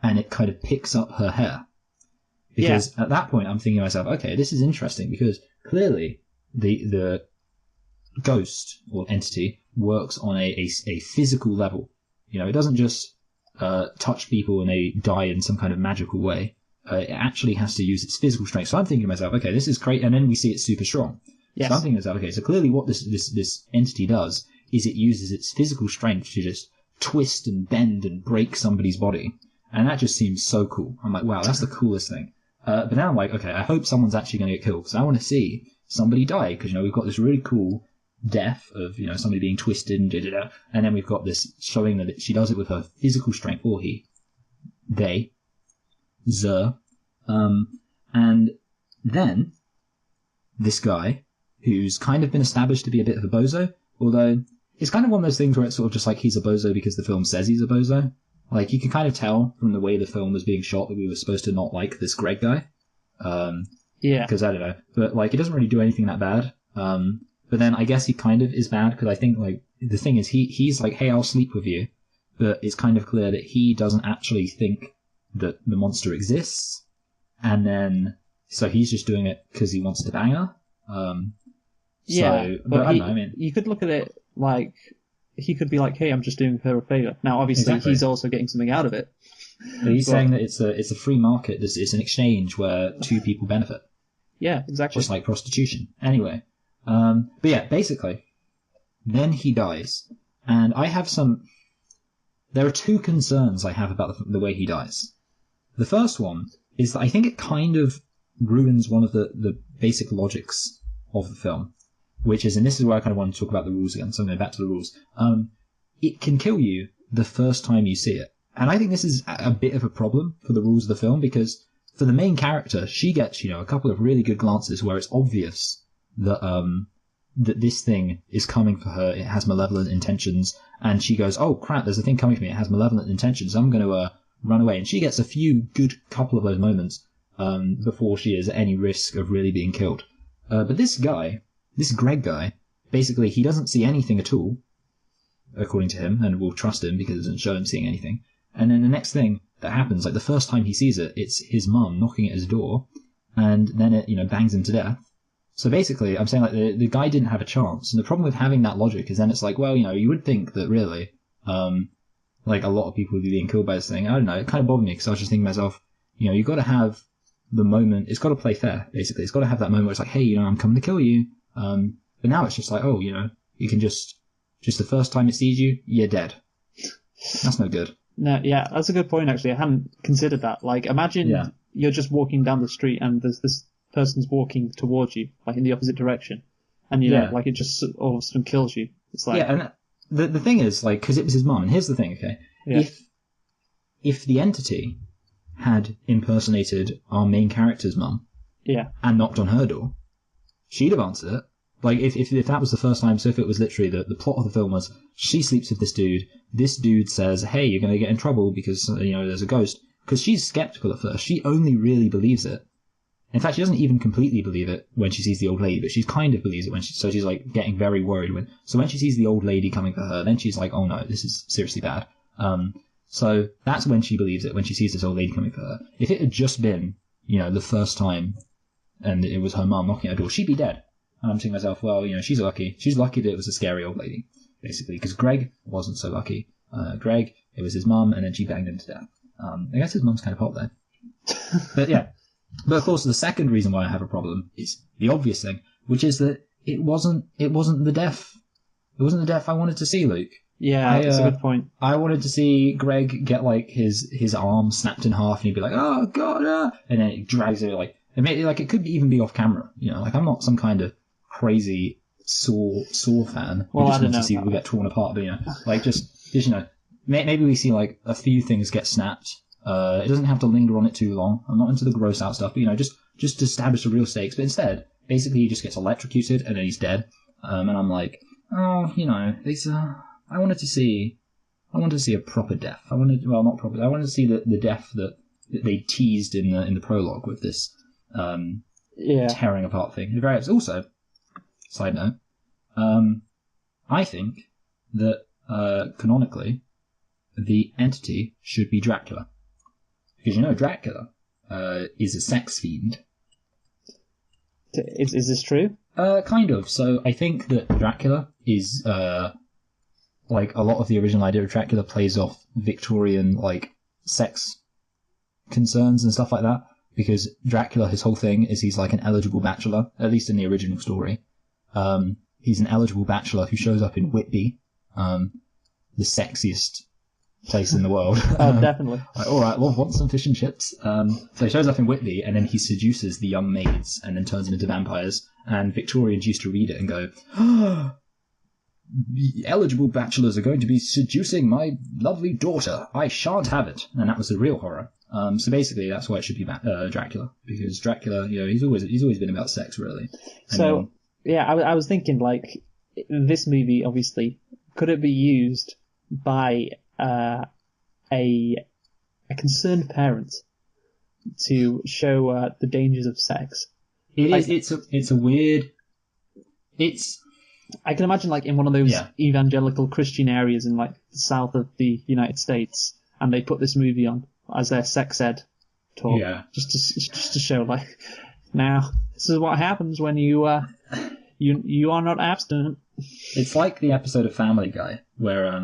and it kind of picks up her hair. Because at that point, I'm thinking to myself, okay, this is interesting because clearly the ghost or entity works on a physical level. It doesn't just touch people and they die in some kind of magical way. It actually has to use its physical strength. So I'm thinking to myself, okay, this is great. And then we see it's super strong. Yes. So I'm thinking to myself, okay, so clearly what this entity does is it uses its physical strength to just twist and bend and break somebody's body. And that just seems so cool. I'm like, wow, that's the coolest thing. But now I'm like, okay, I hope someone's actually going to get killed because I want to see somebody die because, we've got this really cool death of, somebody being twisted and da-da-da. And then we've got this showing that she does it with her physical strength, or they, and then this guy, who's kind of been established to be a bit of a bozo, although it's kind of one of those things where it's sort of just he's a bozo because the film says he's a bozo. You can kind of tell from the way the film was being shot that we were supposed to not like this Greg guy. Because I don't know. But, he doesn't really do anything that bad. But then I guess he kind of is bad because I think, the thing is he's like, hey, I'll sleep with you. But it's kind of clear that he doesn't actually think that the monster exists. And then, so he's just doing it because he wants to bang her. But I don't know, you could look at it he could be like, hey, I'm just doing her a favor. Now, obviously, Exactly. he's also getting something out of it. But he's saying that it's a free market. It's an exchange where two people benefit, Yeah, exactly. just like prostitution. Anyway, but yeah, basically, then he dies, and I have some. There are two concerns I have about the way he dies. The first one is that I think it kind of ruins one of the basic logics of the film, which is, and this is where I kind of want to talk about the rules again, so I'm going back to the rules. It can kill you the first time you see it. And I think this is a bit of a problem for the rules of the film, because for the main character, she gets, a couple of really good glances where it's obvious that that this thing is coming for her. It has malevolent intentions, and she goes, "Oh crap! There's a thing coming for me. It has malevolent intentions. I'm going to run away." And she gets a few good couple of those moments before she is at any risk of really being killed. But this Greg guy, basically, he doesn't see anything at all, according to him, and we'll trust him because it doesn't show him seeing anything. And then the next thing that happens, like the first time he sees it, it's his mum knocking at his door, and then it, bangs him to death. So basically, I'm saying like the guy didn't have a chance. And the problem with having that logic is then it's like, well, you would think that really, like a lot of people would be being killed by this thing. I don't know. It kind of bothered me because I was just thinking to myself, you've got to have the moment. It's got to play fair, basically. It's got to have that moment where it's like, hey, I'm coming to kill you. But now it's just like, oh, you can just the first time it sees you, you're dead. That's no good. No, yeah, that's a good point, actually. I hadn't considered that. Like, imagine you're just walking down the street and there's this person's walking towards you, like in the opposite direction. And, like it just all of a sudden kills you. It's like... Yeah, and the thing is, like, because it was his mum, and here's the thing, okay? Yeah. If the entity had impersonated our main character's mum and knocked on her door, she'd have answered it. Like, if that was the first time, so if it was literally the plot of the film was, she sleeps with this dude says, hey, you're going to get in trouble because, there's a ghost. Because she's skeptical at first. She only really believes it. In fact, she doesn't even completely believe it when she sees the old lady, but she kind of believes it so she's like getting very worried so when she sees the old lady coming for her, then she's like, oh no, this is seriously bad. So that's when she believes it, when she sees this old lady coming for her. If it had just been, the first time and it was her mum knocking at her door, she'd be dead. And I'm thinking to myself, well, she's lucky. She's lucky that it was a scary old lady, basically, because Greg wasn't so lucky. Greg, it was his mum, and then she banged him to death. I guess his mum's kind of hot there. But yeah. But of course, the second reason why I have a problem is the obvious thing, which is that it wasn't the death. It wasn't the death I wanted to see, Luke. Yeah, that's a good point. I wanted to see Greg get like his arm snapped in half, and he'd be like, "Oh God!" And then it drags it like it could even be off camera. Like I'm not some kind of crazy Saw fan. Well, just I don't want know. To see people get torn apart, but like just maybe we see like a few things get snapped. It doesn't have to linger on it too long. I'm not into the gross out stuff, but just to establish the real stakes. But instead, basically, he just gets electrocuted and then he's dead. And I'm like, oh, I wanted to see a proper death. Not proper. I wanted to see the death that they teased in the prologue with this tearing apart thing. Also, side note, I think that canonically, the entity should be Dracula. Because Dracula is a sex fiend. Is this true? Kind of. So I think that Dracula is like a lot of the original idea of Dracula plays off Victorian like sex concerns and stuff like that. Because Dracula, his whole thing is he's like an eligible bachelor, at least in the original story. He's an eligible bachelor who shows up in Whitby, the sexiest place in the world. Oh, definitely. All right, well, want some fish and chips? So he shows up in Whitby, and then he seduces the young maids, and then turns them into vampires. And Victorians used to read it and go, "Oh, the eligible bachelors are going to be seducing my lovely daughter. I shan't have it." And that was the real horror. So basically, that's why it should be Dracula, because Dracula, he's always been about sex, really. I was thinking, like, this movie, obviously, could it be used by a concerned parent to show the dangers of sex? It's a weird. I can imagine, like, in one of those evangelical Christian areas in, like, the south of the United States, and they put this movie on as their sex ed talk, just to show, like, now this is what happens when you are not abstinent. It's like the episode of Family Guy where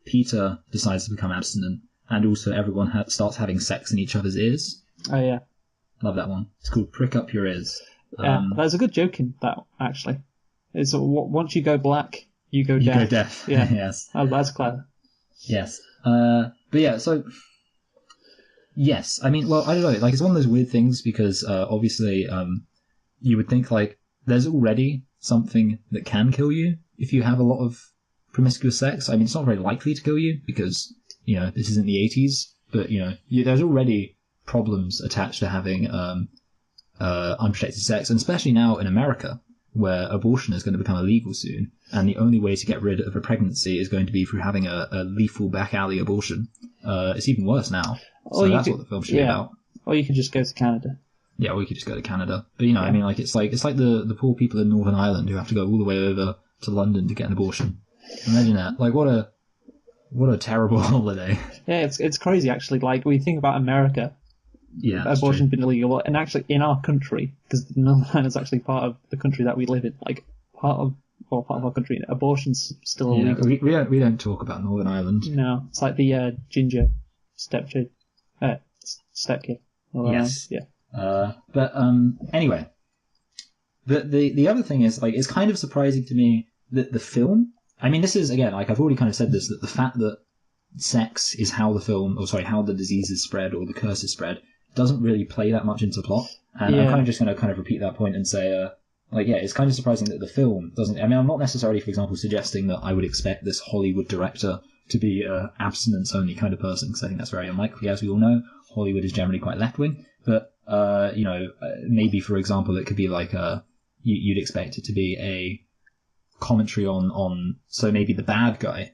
Peter decides to become abstinent, and also everyone starts having sex in each other's ears. Oh yeah. Love that one. It's called Prick Up Your Ears. Yeah, there's a good joke in that, actually. It's once you go black, you go deaf. You go deaf. Yeah. Yes. Oh, that's clever. Yes. But yeah, so... Yes. I mean, well, I don't know. Like, it's one of those weird things because, obviously, you would think, like, there's already something that can kill you if you have a lot of promiscuous sex. I mean, it's not very likely to kill you because, you know, this isn't the 80s, but, you know, there's already problems attached to having unprotected sex, and especially now in America, where abortion is going to become illegal soon, and the only way to get rid of a pregnancy is going to be through having a lethal back alley abortion. It's even worse now. So that's what the film should be about. Or you could just go to Canada. Yeah, or you could just go to Canada. But, you know, I mean, like, it's like the poor people in Northern Ireland who have to go all the way over to London to get an abortion. Imagine that. Like, what a terrible holiday. Yeah, it's crazy, actually. Like, when you think about America, abortion's been illegal, and actually in our country, because Northern Ireland's actually part of the country that we live in, like, part of our country, abortion's still illegal. We don't talk about Northern Ireland. No, it's like the ginger stepkid. Yes. Yeah. But anyway, the other thing is, like, it's kind of surprising to me that the film, I mean, this is, again, like, I've already kind of said this, that the fact that sex is how the disease is spread or the curse is spread doesn't really play that much into the plot. And I'm kind of just going to kind of repeat that point and say, it's kind of surprising that the film doesn't, I mean, I'm not necessarily, for example, suggesting that I would expect this Hollywood director to be an abstinence-only kind of person, because I think that's very unlikely. As we all know, Hollywood is generally quite left-wing, but, maybe, for example, it could be like you'd expect it to be a commentary on so maybe the bad guy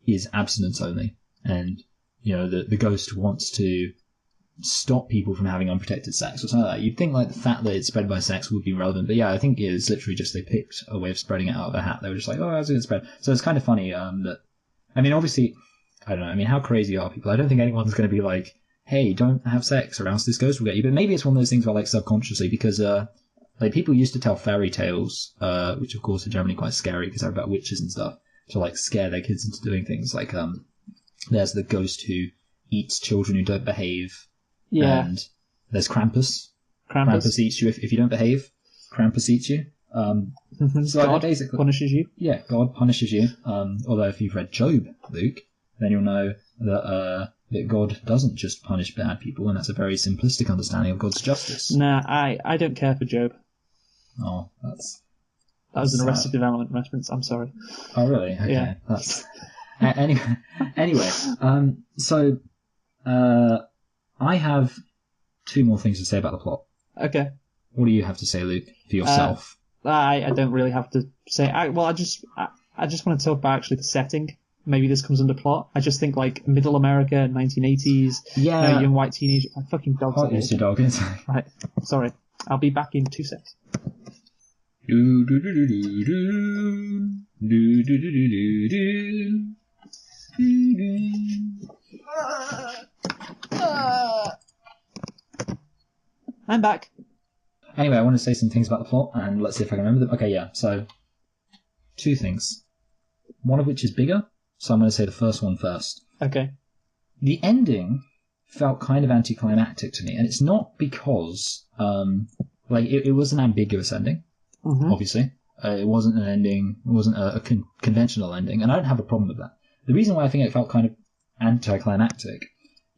is abstinence-only, and, you know, the ghost wants to stop people from having unprotected sex or something like that. You'd think, like, the fact that it's spread by sex would be relevant, but yeah, I think it's literally just they picked a way of spreading it out of a hat. They were just like, how's it going to spread? So it's kind of funny that, I mean, obviously, I don't know, I mean, how crazy are people? I don't think anyone's going to be like, hey, don't have sex or else this ghost will get you. But maybe it's one of those things where, like, subconsciously, because, like, people used to tell fairy tales, which of course are generally quite scary because they're about witches and stuff, to, like, scare their kids into doing things. Like, there's the ghost who eats children who don't behave. Yeah. And there's Krampus. Krampus eats you if you don't behave. Krampus eats you. So God basically punishes you. Yeah, God punishes you. Although if you've read Job, Luke, then you'll know that God doesn't just punish bad people, and that's a very simplistic understanding of God's justice. Nah, I don't care for Job. Oh, that was an Arrested Development reference. I'm sorry. Oh, really? Okay. Yeah. That's anyway. So I have two more things to say about the plot. Okay. What do you have to say, Luke, for yourself? I don't really have to say. I just want to talk about actually the setting. Maybe this comes under plot. I just think, like, middle America, 1980s. Yeah. Young white teenager. My fucking dog's Oh, it's your dog, isn't it? Right. Sorry. I'll be back in 2 seconds. I'm back. Anyway, I want to say some things about the plot, and let's see if I can remember them. Okay, yeah, so 2 things. One of which is bigger, so I'm going to say the first one first. Okay. The ending felt kind of anticlimactic to me, and it's not because, it was an ambiguous ending, obviously. It wasn't an ending, it wasn't a conventional ending, and I don't have a problem with that. The reason why I think it felt kind of anticlimactic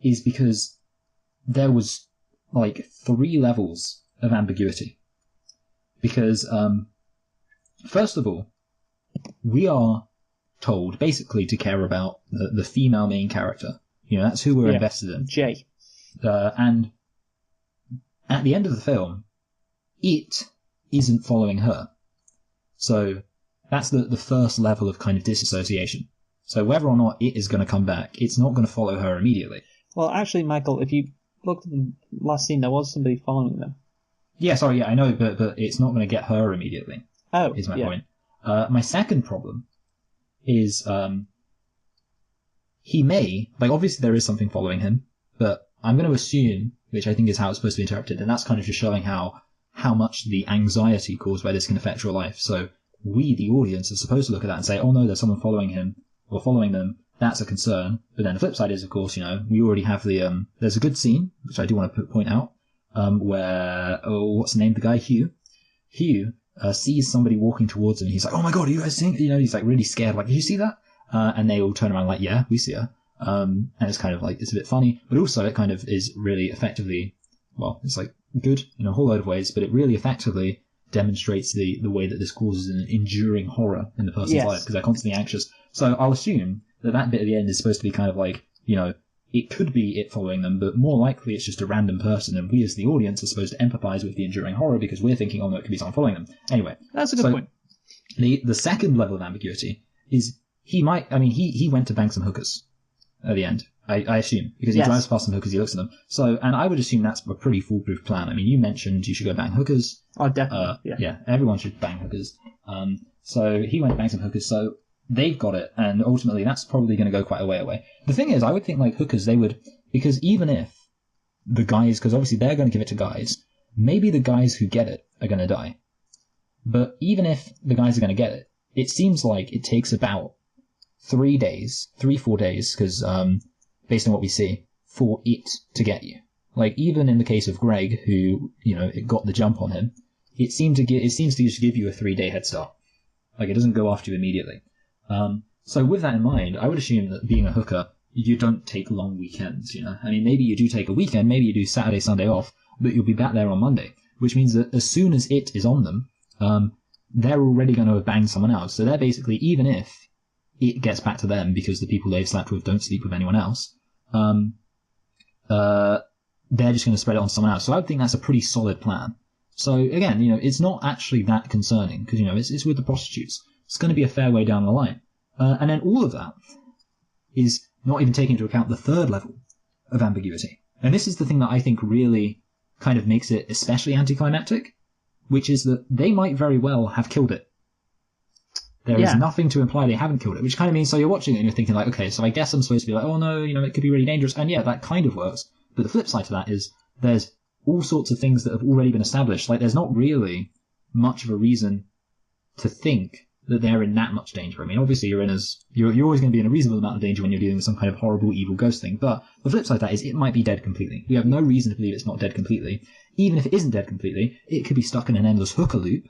is because there was, 3 levels of ambiguity. Because, first of all, we are told basically to care about the female main character. You know, that's who we're invested in. Jay. And at the end of the film, it isn't following her. So that's the first level of kind of disassociation. So whether or not it is going to come back, it's not going to follow her immediately. Well, actually, Michael, if you look at the last scene, there was somebody following them. Yeah, sorry, I know, but it's not going to get her immediately. Oh, is my point. My second problem is he may, obviously there is something following him, but I'm going to assume, which I think is how it's supposed to be interpreted, and that's kind of just showing how much the anxiety caused by this can affect your life. So we, the audience, are supposed to look at that and say, oh no, there's someone following him. or following them, that's a concern. But then the flip side is, of course, we already have there's a good scene, which I do want to point out, where, what's the name of the guy? Hugh. Hugh sees somebody walking towards him. He's like, oh my God, are you guys seeing? He's like really scared. Like, did you see that? And they all turn around like, yeah, we see her. And it's kind of like, it's a bit funny, but also it kind of is really effectively, well, it's like good in a whole load of ways, but it really effectively demonstrates the way that this causes an enduring horror in the person's life, because they're constantly anxious. So I'll assume that bit at the end is supposed to be kind of like, it could be it following them, but more likely it's just a random person, and we as the audience are supposed to empathize with the enduring horror because we're thinking, oh no, it could be someone following them. Anyway. That's a good point. The second level of ambiguity is he went to bang some hookers at the end, I assume, because he drives past some hookers, he looks at them. So, and I would assume that's a pretty foolproof plan. I mean, you mentioned you should go bang hookers. Oh, definitely. Yeah, everyone should bang hookers. So he went to bang some hookers, so they've got it, and ultimately that's probably going to go quite a way away. The thing is, I would think like hookers, they would, because even if the guys, because obviously they're going to give it to guys, maybe the guys who get it are going to die. But even if the guys are going to get it, it seems like it takes about 4 days, because based on what we see, for it to get you. Like, even in the case of Greg, who, it got the jump on him, it seems to just give you a 3-day head start. Like, it doesn't go after you immediately. So with that in mind, I would assume that being a hooker, you don't take long weekends, I mean, maybe you do take a weekend, maybe you do Saturday, Sunday off, but you'll be back there on Monday, which means that as soon as it is on them, they're already going to have banged someone else. So they're basically, even if it gets back to them because the people they've slept with don't sleep with anyone else, they're just going to spread it on someone else. So I would think that's a pretty solid plan. So again, it's not actually that concerning because, it's with the prostitutes. It's going to be a fair way down the line. And then all of that is not even taking into account the third level of ambiguity. And this is the thing that I think really kind of makes it especially anticlimactic, which is that they might very well have killed it. There is nothing to imply they haven't killed it, which kind of means, so you're watching it and you're thinking like, okay, so I guess I'm supposed to be like, oh no, it could be really dangerous. And yeah, that kind of works. But the flip side to that is there's all sorts of things that have already been established. Like, there's not really much of a reason to think that they're in that much danger. I mean, obviously you're always going to be in a reasonable amount of danger when you're dealing with some kind of horrible, evil ghost thing. But the flip side of that is it might be dead completely. We have no reason to believe it's not dead completely. Even if it isn't dead completely, it could be stuck in an endless hooker loop.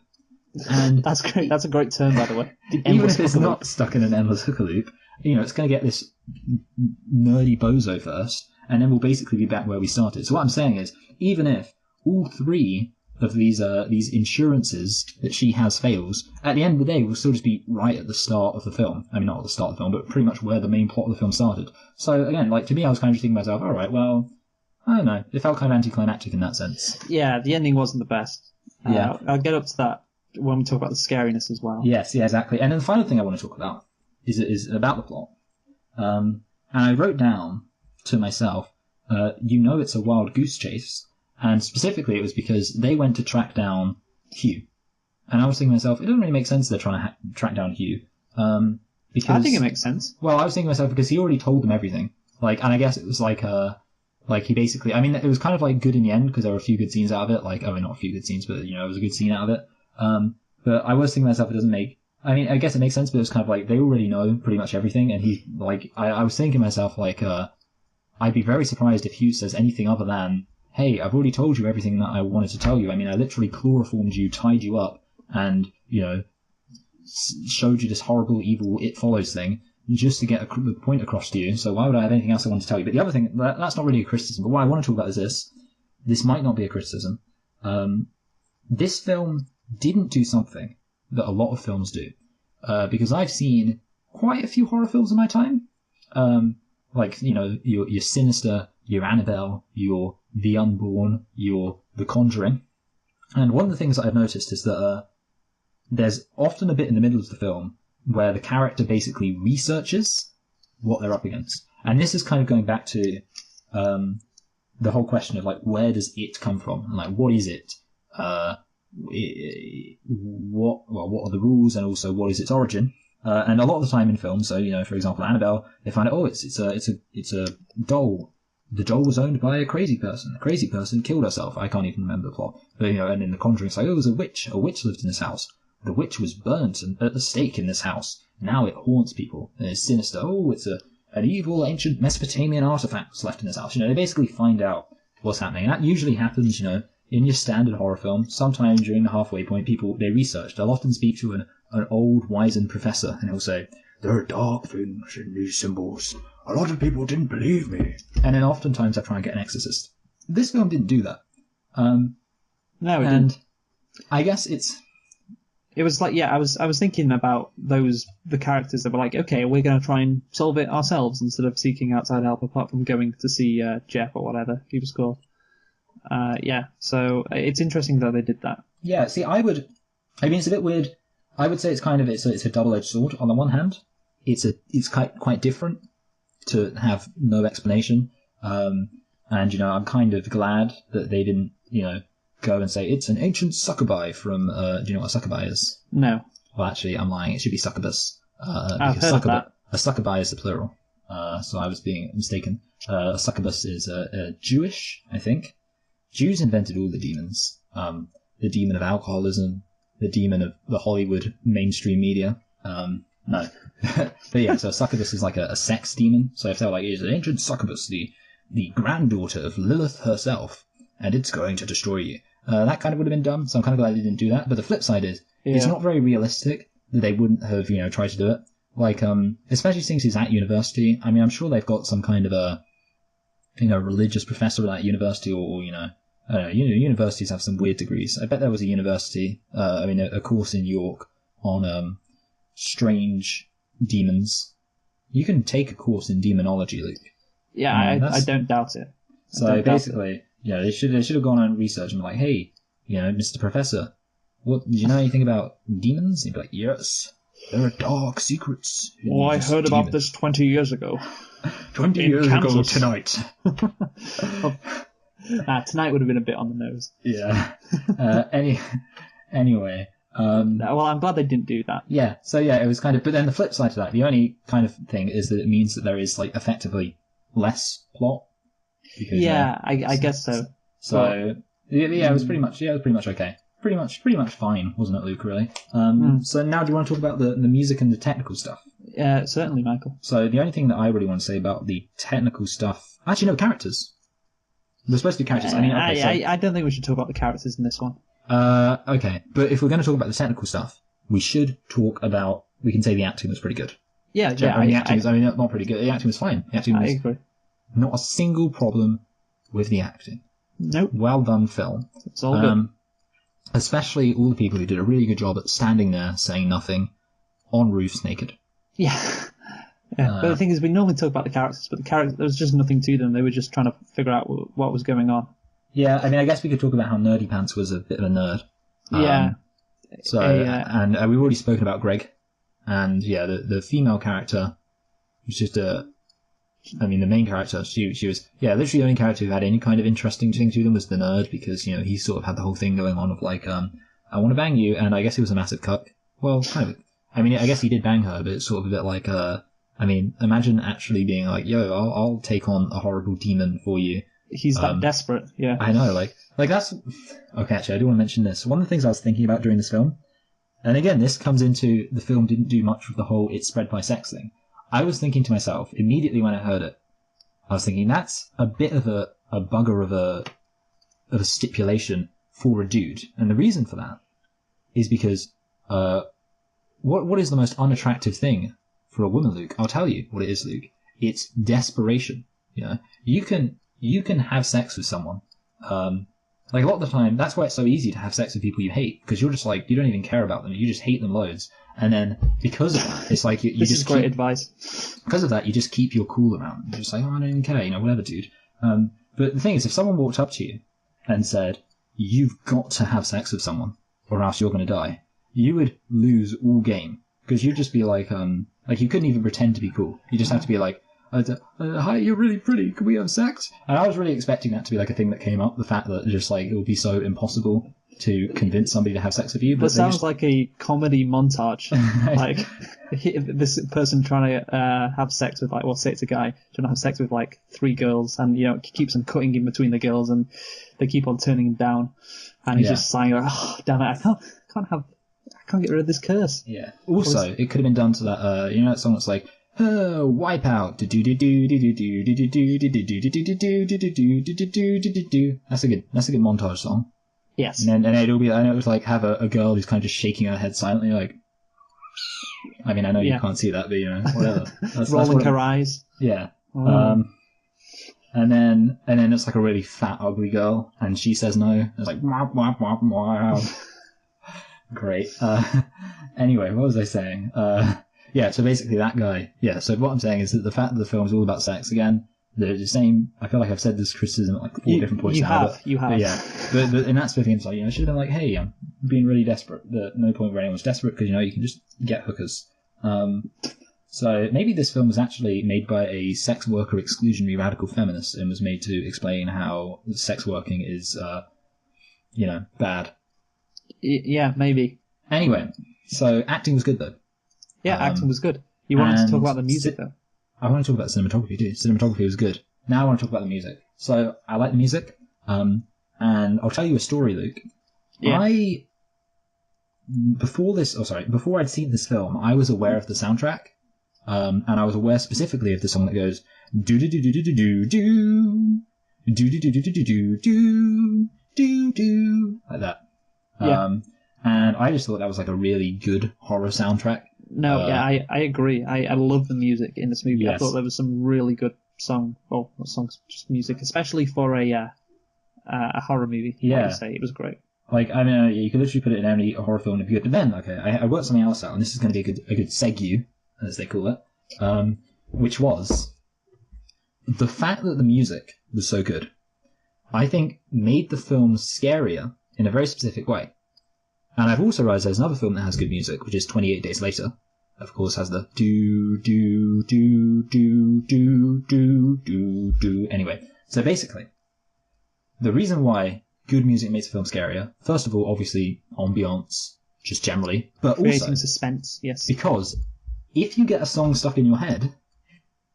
And that's great. That's a great term, by the way. Even if it's not stuck in an endless hooker loop, it's going to get this nerdy bozo first, and then we'll basically be back where we started. So what I'm saying is, even if all three of these insurances that she has fails, at the end of the day, we'll still just be right at the start of the film. I mean, not at the start of the film, but pretty much where the main plot of the film started. So again, like, to me, I was kind of just thinking to myself, all right, well, I don't know. It felt kind of anticlimactic in that sense. Yeah, the ending wasn't the best. Yeah. I'll get up to that when we talk about the scariness as well. Yes, yeah, exactly. And then the final thing I want to talk about is about the plot. And I wrote down to myself, it's a wild goose chase. And specifically it was because they went to track down Hugh. And I was thinking to myself, it doesn't really make sense they're trying to track down Hugh. Because I think it makes sense. Well, I was thinking to myself, because he already told them everything. Like, and I guess it was like he basically, I mean, it was kind of like good in the end because there were a few good scenes out of it. Like, not a few good scenes, but, it was a good scene out of it. But I was thinking to myself, I guess it makes sense, but it's kind of like they already know pretty much everything. And he, like, I was thinking to myself, like, I'd be very surprised if Hugh says anything other than, hey, I've already told you everything that I wanted to tell you. I mean, I literally chloroformed you, tied you up, and, showed you this horrible, evil It Follows thing just to get the point across to you. So why would I have anything else I want to tell you? But the other thing, that's not really a criticism, but what I want to talk about is this. This might not be a criticism. This film didn't do something that a lot of films do. Because I've seen quite a few horror films in my time. Like, your Sinister, your Annabelle, your The Unborn, your The Conjuring. And one of the things that I've noticed is that there's often a bit in the middle of the film where the character basically researches what they're up against. And this is kind of going back to the whole question of, like, where does it come from? And, like, what is it? What are the rules, and also what is its origin? And a lot of the time in films, so, for example, Annabelle, they find out, it's a doll. The doll was owned by a crazy person. A crazy person killed herself. I can't even remember the plot. But, and in The Conjuring, it's like, it was a witch. A witch lived in this house. the witch was burnt at the stake in this house. Now it haunts people and is sinister. Oh, it's an evil ancient Mesopotamian artifact was left in this house. They basically find out what's happening. And that usually happens, in your standard horror film. Sometime during the halfway point, they research. They'll often speak to an old, wizened professor, and he'll say, there are dark things in these symbols. A lot of people didn't believe me. And then oftentimes I try and get an exorcist. This film didn't do that. No, it didn't. I guess it was like, I was thinking about the characters that were like, okay, we're going to try and solve it ourselves instead of seeking outside help, apart from going to see Jeff or whatever he was called. So it's interesting that they did that. Yeah, see, it's a bit weird. I would say it's a double-edged sword. On the one hand, it's quite different to have no explanation. And I'm kind of glad that they didn't, go and say it's an ancient succubi from. Do you know what a succubi is? No. Well, actually, I'm lying. It should be succubus. I've heard of that. A succubi is the plural. So I was being mistaken. A succubus is Jewish, I think. Jews invented all the demons. The demon of alcoholism, the demon of the Hollywood mainstream media. No. But yeah, so a succubus is like a sex demon. So if they're like, it's an ancient succubus, the granddaughter of Lilith herself, and it's going to destroy you. That kind of would have been dumb, so I'm kind of glad they didn't do that. But the flip side is, it's not very realistic that they wouldn't have, tried to do it. Like, especially since he's at university. I mean, I'm sure they've got some kind of a, religious professor at that university, or I don't know, universities have some weird degrees. I bet there was a university, a course in York on strange demons. You can take a course in demonology, Luke. Yeah, I don't doubt it. So basically, they should have gone on research and be like, hey, Mr. Professor, what did you know anything about demons? And he'd be like, yes, there are dark secrets. Oh, I heard about this 20 years ago. 20 years ago tonight. Tonight would have been a bit on the nose. Yeah. Anyway. Well, I'm glad they didn't do that. Yeah. So yeah, it was kind of. But then the flip side to that, the only kind of thing is that it means that there is like effectively less plot. Because, I guess so. So it was pretty much okay. Pretty much fine, wasn't it, Luke? Really. So now, do you want to talk about the music and the technical stuff? Certainly, Michael. So the only thing that I really want to say about the technical stuff, actually, no, characters. We're supposed to do characters. I don't think we should talk about the characters in this one. Okay, but if we're going to talk about the technical stuff, we should talk about. We can say the acting was pretty good. Yeah. The acting was, not pretty good. The acting was fine. I agree. Not a single problem with the acting. Nope. Well done, film. It's all good. Especially all the people who did a really good job at standing there saying nothing on roofs naked. Yeah. But the thing is, we normally talk about the characters, but there was just nothing to them. They were just trying to figure out what was going on. Yeah, I guess we could talk about how Nerdy Pants was a bit of a nerd. And we've already spoken about Greg. And the female character was just the main character, she was, literally the only character who had any kind of interesting thing to them was the nerd, because, he sort of had the whole thing going on of like, I want to bang you, and I guess he was a massive cuck. Well, kind of. I guess he did bang her, but it's sort of a bit like, imagine actually being like, yo, I'll take on a horrible demon for you. He's that desperate, yeah. I know, like that's... Okay, actually, I do want to mention this. One of the things I was thinking about during this film, and again, this comes into the film didn't do much with the whole it's spread by sex thing. I was thinking to myself, immediately when I heard it, I was thinking, that's a bit of a bugger of a stipulation for a dude. And the reason for that is because, what is the most unattractive thing for a woman, Luke? I'll tell you what it is, Luke. It's desperation. You can have sex with someone. Like a lot of the time, that's why it's so easy to have sex with people you hate, because you're just like, you don't even care about them. You just hate them loads. And then because of that, it's like you this just is great advice. Because of that, you just keep your cool around. You're just like, oh, I don't even care, whatever, dude. But the thing is, if someone walked up to you and said, you've got to have sex with someone, or else you're going to die, you would lose all game. Because you'd just be like you couldn't even pretend to be cool. You just have to be like, hi, you're really pretty, can we have sex? And I was really expecting that to be like a thing that came up, the fact that just like it would be so impossible to convince somebody to have sex with you. But that sounds like a comedy montage. Like this person trying to have sex with, like, well, say it's a guy trying to have sex with like 3 girls, and it keeps on cutting in between the girls, and they keep on turning him down, and he's just sighing like, oh damn it, I can't have I can't get rid of this curse. Yeah. Also, it could have been done to that, you know that song that's like, wipe out. That's a good montage song. Yes. And it'll be, and it was like have a girl who's kind of just shaking her head silently, like, I mean, I know you can't see that, but you know, whatever. Rolling her eyes. Yeah. Oh. And then it's like a really fat, ugly girl, and she says no. It's like, wah, wah, wah, wah. Great. Anyway, what was I saying? Yeah, so basically that guy. Yeah, so what I'm saying is that the fact that the film is all about sex again, the same. I feel like I've said this criticism at like 4 different points now. You have. But yeah, but in that specific instance, you know, it should have been like, hey, I'm being really desperate. But no point where anyone's desperate because you know you can just get hookers. So maybe this film was actually made by a sex worker exclusionary radical feminist and was made to explain how sex working is, you know, bad. Yeah, maybe. Anyway, so acting was good though. Yeah, acting was good. You wanted to talk about the music though. I want to talk about cinematography too. Cinematography was good. Now I want to talk about the music. So I like the music, and I'll tell you a story, Luke. Yeah. Before I'd seen this film, I was aware of the soundtrack, and I was aware specifically of the song that goes do do do do do do do do do do do do do do do do like that. Yeah. And I just thought that was like a really good horror soundtrack. No, I agree. I love the music in this movie. Yes. I thought there was some really good just music, especially for a horror movie. Yeah. I would say it was great. Like, I mean, you could literally put it in any horror film and it'd be good. But then, okay, I worked something else out, and this is going to be a good segue, as they call it, which was the fact that the music was so good, I think made the film scarier in a very specific way. And I've also realized there's another film that has good music, which is 28 Days Later. Of course, has the do, do, do, do, do, do, do, do. Anyway, so basically, the reason why good music makes a film scarier, first of all, obviously, ambiance, just generally, but creating also suspense, yes. Because if you get a song stuck in your head,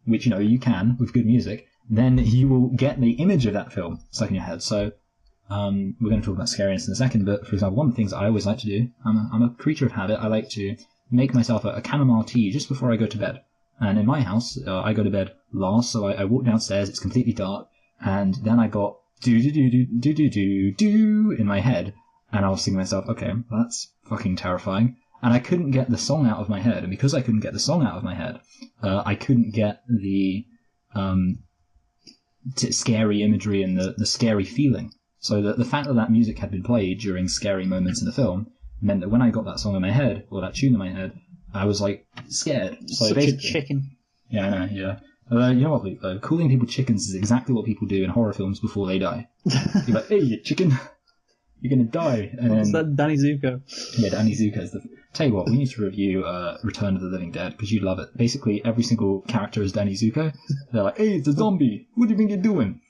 which, you know, you can with good music, then you will get the image of that film stuck in your head. So, we're going to talk about scariness in a second, but for example, one of the things I always like to do, I'm a creature of habit, I like to make myself a chamomile tea just before I go to bed. And in my house, I go to bed last, so I walk downstairs, it's completely dark, and then I got do-do-do-do-do-do-do in my head, and I was thinking to myself, okay, that's fucking terrifying. And I couldn't get the song out of my head, and because I couldn't get the song out of my head, I couldn't get the scary imagery and the scary feeling. So the fact that music had been played during scary moments in the film meant that when I got that song in my head, or that tune in my head, I was like scared. So such a chicken. Yeah, I know, yeah. You know what, Luke, though? Calling people chickens is exactly what people do in horror films before they die. You're like, hey, you chicken, you're going to die. And what's that, Danny Zuko? Yeah, Danny Zuko. Tell you what, we need to review Return of the Living Dead, because you love it. Basically, every single character is Danny Zuko. They're like, hey, it's a zombie. What do you think you're doing?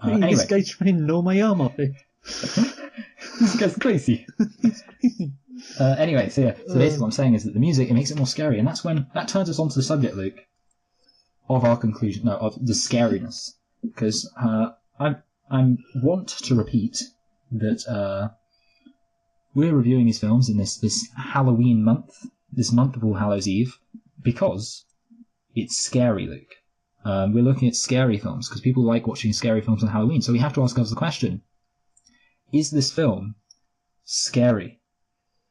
Hey, anyway. This guy's trying to gnaw my arm off it. This guy's crazy. Anyway, so basically what I'm saying is that the music, it makes it more scary, and that turns us onto the subject, Luke, of our conclusion, of the scariness. Because I want to repeat that we're reviewing these films in this Halloween month, this month of All Hallows Eve, because it's scary, Luke. We're looking at scary films because people like watching scary films on Halloween. So we have to ask ourselves the question, is this film scary,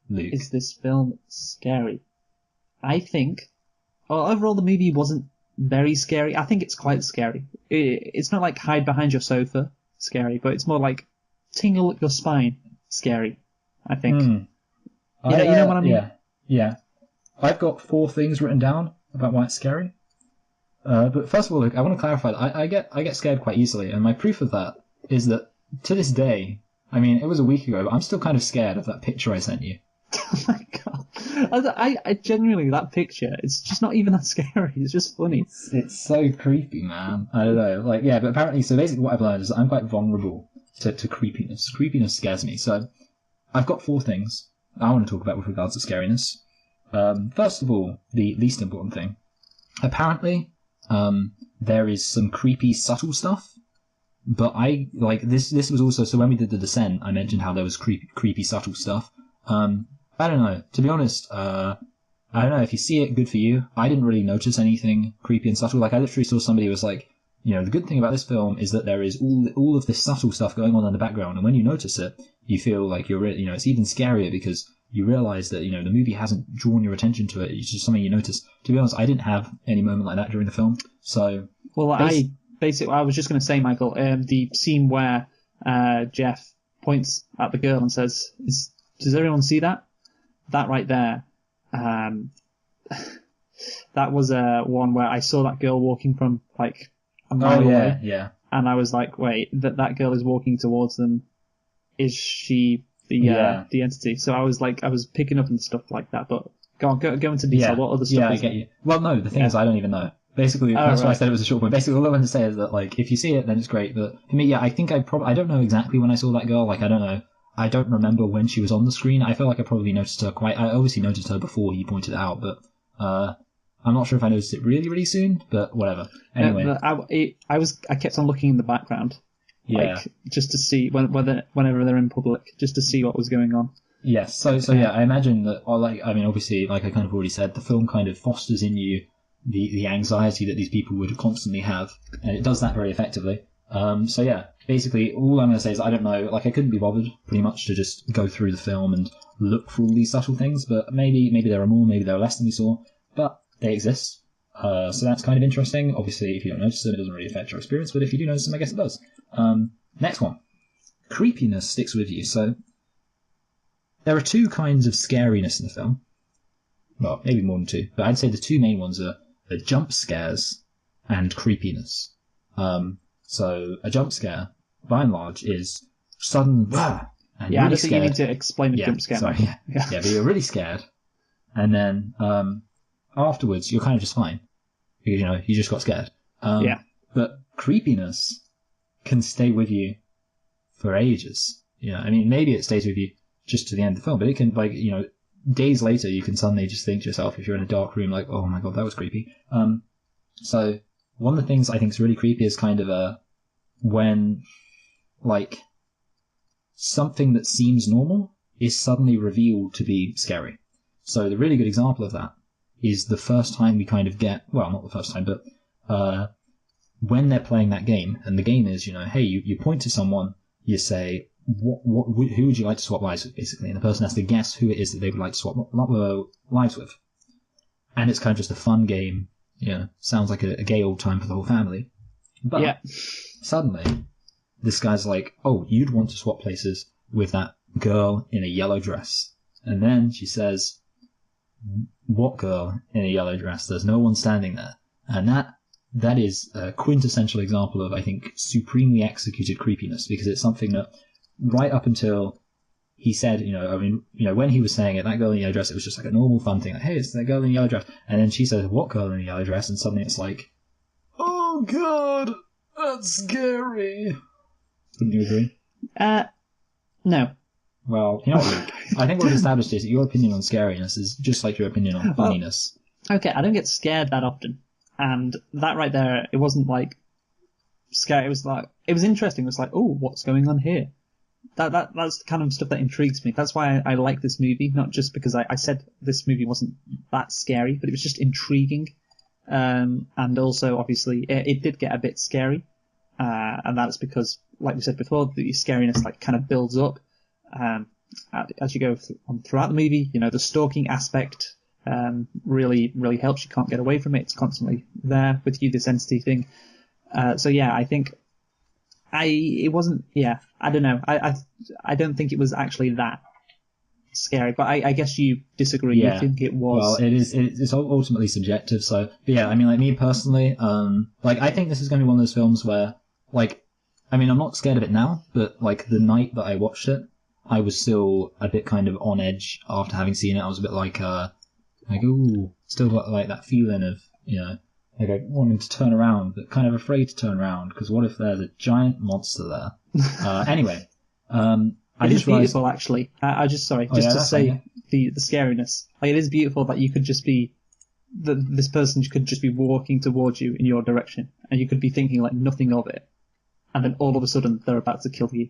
Luke? Is this film scary? I think, overall the movie wasn't very scary. I think it's quite scary. It's not like hide behind your sofa scary, but it's more like tingle up your spine scary, I think. You know what I mean? Yeah. I've got 4 things written down about why it's scary. But first of all, Luke, I want to clarify that I get scared quite easily, and my proof of that is that to this day, I mean, it was a week ago, but I'm still kind of scared of that picture I sent you. Oh my god. I genuinely, that picture, it's just not even that scary, it's just funny. It's so creepy, man. I don't know. Like, yeah, but apparently, so basically what I've learned is that I'm quite vulnerable to creepiness. Creepiness scares me. So I've got 4 things I want to talk about with regards to scariness. First of all, the least important thing. Apparently, there is some creepy, subtle stuff, but I like this was also, so when we did The Descent, I mentioned how there was creepy, subtle stuff. I don't know. To be honest, I don't know. If you see it, good for you. I didn't really notice anything creepy and subtle. Like, I literally saw somebody who was like, the good thing about this film is that there is all of this subtle stuff going on in the background, and when you notice it, you feel like it's even scarier because you realize that, the movie hasn't drawn your attention to it. It's just something you notice. To be honest, I didn't have any moment like that during the film. So, well, I was just going to say, Michael, the scene where Jeff points at the girl and says, "Does everyone see that?" That right there, that was one where I saw that girl walking from like a mile away. Yeah. And I was like, wait, that girl is walking towards them. Is she the entity? So I was picking up and stuff like that. But go into detail. Yeah. What other stuff? Yeah, I get you. Well, no, the thing is, I don't even know. Basically, that's why I said it was a short point. Basically, all I wanted to say is that, like, if you see it, then it's great. But for me, I think I don't know exactly when I saw that girl. Like, I don't know. I don't remember when she was on the screen. I feel like I probably noticed her I obviously noticed her before he pointed it out, but I'm not sure if I noticed it really, really soon, but whatever. Anyway. I kept on looking in the background. Yeah. Like, just to see whenever they're in public, just to see what was going on. Yes. So yeah, I imagine that, obviously, like I kind of already said, the film kind of fosters in you the anxiety that these people would constantly have, and it does that very effectively. So yeah, basically all I'm going to say is I don't know, like I couldn't be bothered pretty much to just go through the film and look for all these subtle things, but maybe there are more, maybe there are less than we saw, but they exist. So that's kind of interesting. Obviously, if you don't notice them, it doesn't really affect your experience, but if you do notice them, I guess it does. Next one. Creepiness sticks with you. So there are two kinds of scariness in the film. Well, maybe more than two, but I'd say the two main ones are jump scares and creepiness. So a jump scare, by and large, is sudden and yeah, really I think you need to explain a jump scare. Sorry, yeah, but you're really scared, and then afterwards you're kind of just fine because you just got scared. But creepiness can stay with you for ages. Maybe it stays with you just to the end of the film, but it can, days later you can suddenly just think to yourself, if you're in a dark room, like, oh my god, that was creepy. So one of the things I think is really creepy is kind of when, like, something that seems normal is suddenly revealed to be scary. So the really good example of that is the first time we kind of get, well, not the first time, but when they're playing that game, and the game is, hey, you point to someone, you say, who would you like to swap lives with, basically, and the person has to guess who it is that they would like to swap lives with. And it's kind of just a fun game, sounds like a gay old time for the whole family. But suddenly, this guy's like, oh, you'd want to swap places with that girl in a yellow dress. And then she says, what girl in a yellow dress? There's no one standing there. And that is a quintessential example of, I think, supremely executed creepiness, because it's something that right up until he said, when he was saying it, that girl in the yellow dress, it was just like a normal fun thing. Like, hey, it's that girl in the yellow dress. And then she says, what girl in the yellow dress? And suddenly it's like, oh god, that's scary. Wouldn't you agree? No. Well, you know what, Luke? I think what we've established is that your opinion on scariness is just like your opinion on funniness. Okay, I don't get scared that often. And that right there, it wasn't like scary. It was interesting. It was like, oh, what's going on here? That's the kind of stuff that intrigues me. That's why I like this movie, not just because I said this movie wasn't that scary, but it was just intriguing. And also, obviously, it did get a bit scary. And that's because, like we said before, the scariness kind of builds up as you go throughout the movie. The stalking aspect really, really helps. You can't get away from it. It's constantly there with you, this entity thing. So yeah, I think it wasn't. Yeah, I don't know. I don't think it was actually that scary. But I guess you disagree. Yeah. You think it was? Well, it's ultimately subjective. So, but yeah, like me personally, I think this is going to be one of those films where, I'm not scared of it now, but the night that I watched it, I was still a bit kind of on edge after having seen it. I was a bit ooh, still got that feeling of, wanting to turn around, but kind of afraid to turn around, because what if there's a giant monster there? Anyway, it is beautiful, actually. To say the scariness. It is beautiful that you could just be, this person could just be walking towards you in your direction, and you could be thinking nothing of it, and then all of a sudden they're about to kill you.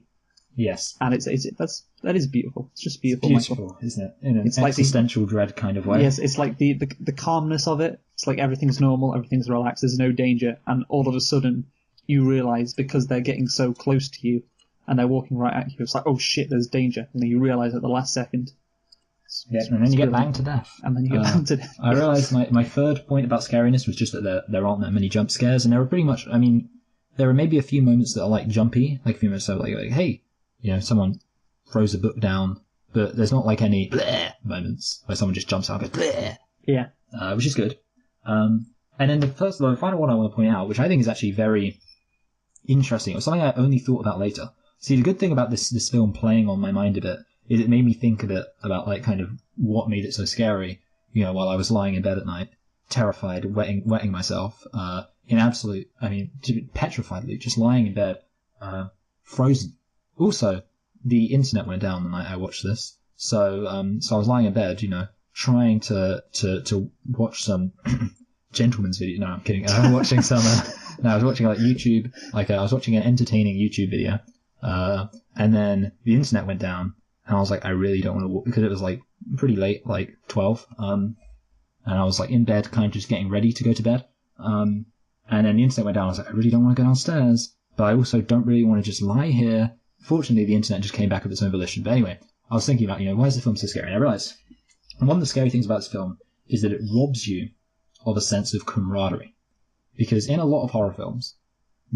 Yes. And that is beautiful. It's just beautiful, It's beautiful, Michael. isn't it? In an It's like existential dread kind of way. Yes, it's like the calmness of it. It's like everything's normal, everything's relaxed, there's no danger, and all of a sudden you realise because they're getting so close to you and they're walking right at you, it's like, oh shit, there's danger, and then you realise at the last second. And then you get banged to death. And then you get banged to death. I realised my third point about scariness was just that there aren't that many jump scares, and there are pretty much, I mean, there are maybe a few moments that are like jumpy, like a few moments like hey, someone throws a book down, but there's not like any bleh moments where someone just jumps out and goes bleh. Yeah. Which is good. And then the final one I want to point out, which I think is actually very interesting, or something I only thought about later. See, the good thing about this film playing on my mind a bit is it made me think a bit about like kind of what made it so scary, while I was lying in bed at night, terrified, wetting myself, in absolute, petrified, Luke, just lying in bed, frozen. Also, the internet went down the night I watched this, so I was lying in bed, trying to watch some gentleman's video. No, I'm kidding. I was watching I was watching like YouTube, I was watching an entertaining YouTube video, and then the internet went down, and I was like, I really don't want to watch, because it was like pretty late, like 12, and I was like in bed, kind of just getting ready to go to bed, and then the internet went down. I was like, I really don't want to go downstairs, but I also don't really want to just lie here. Fortunately, the internet just came back of its own volition. But anyway, I was thinking about, why is the film so scary? And I realised, and one of the scary things about this film is that it robs you of a sense of camaraderie. Because in a lot of horror films,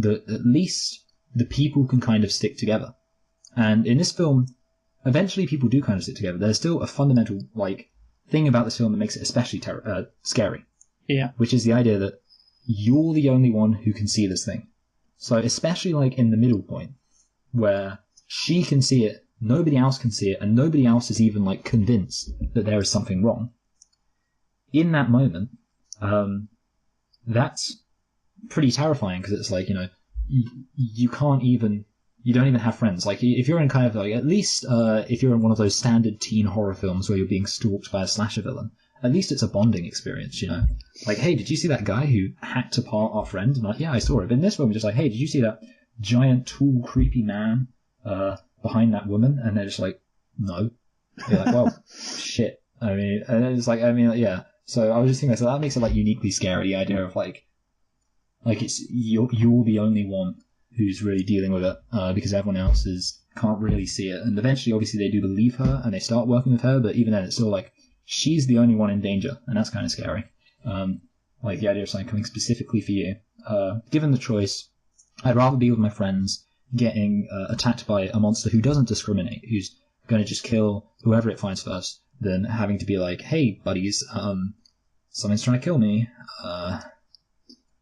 at least the people can kind of stick together. And in this film, eventually people do kind of stick together. There's still a fundamental, thing about this film that makes it especially scary. Yeah. Which is the idea that you're the only one who can see this thing. So especially in the middle point, where she can see it, nobody else can see it, and nobody else is even convinced that there is something wrong. In that moment, that's pretty terrifying, because it's you can't even, you don't even have friends. If you're in kind of at least if you're in one of those standard teen horror films where you're being stalked by a slasher villain, at least it's a bonding experience, hey, did you see that guy who hacked apart our friend? And yeah, I saw it. But in this film, we're just hey, did you see that giant, tall, creepy man behind that woman? And they're just no. You're well, shit. And it's yeah. So I was just thinking, so that makes it uniquely scary, the idea of it's you're the only one who's really dealing with it, because everyone else can't really see it. And eventually, obviously, they do believe her and they start working with her, but even then, it's still she's the only one in danger, and that's kind of scary. The idea of something coming specifically for you. Given the choice, I'd rather be with my friends getting attacked by a monster who doesn't discriminate, who's going to just kill whoever it finds first, than having to be hey, buddies, something's trying to kill me.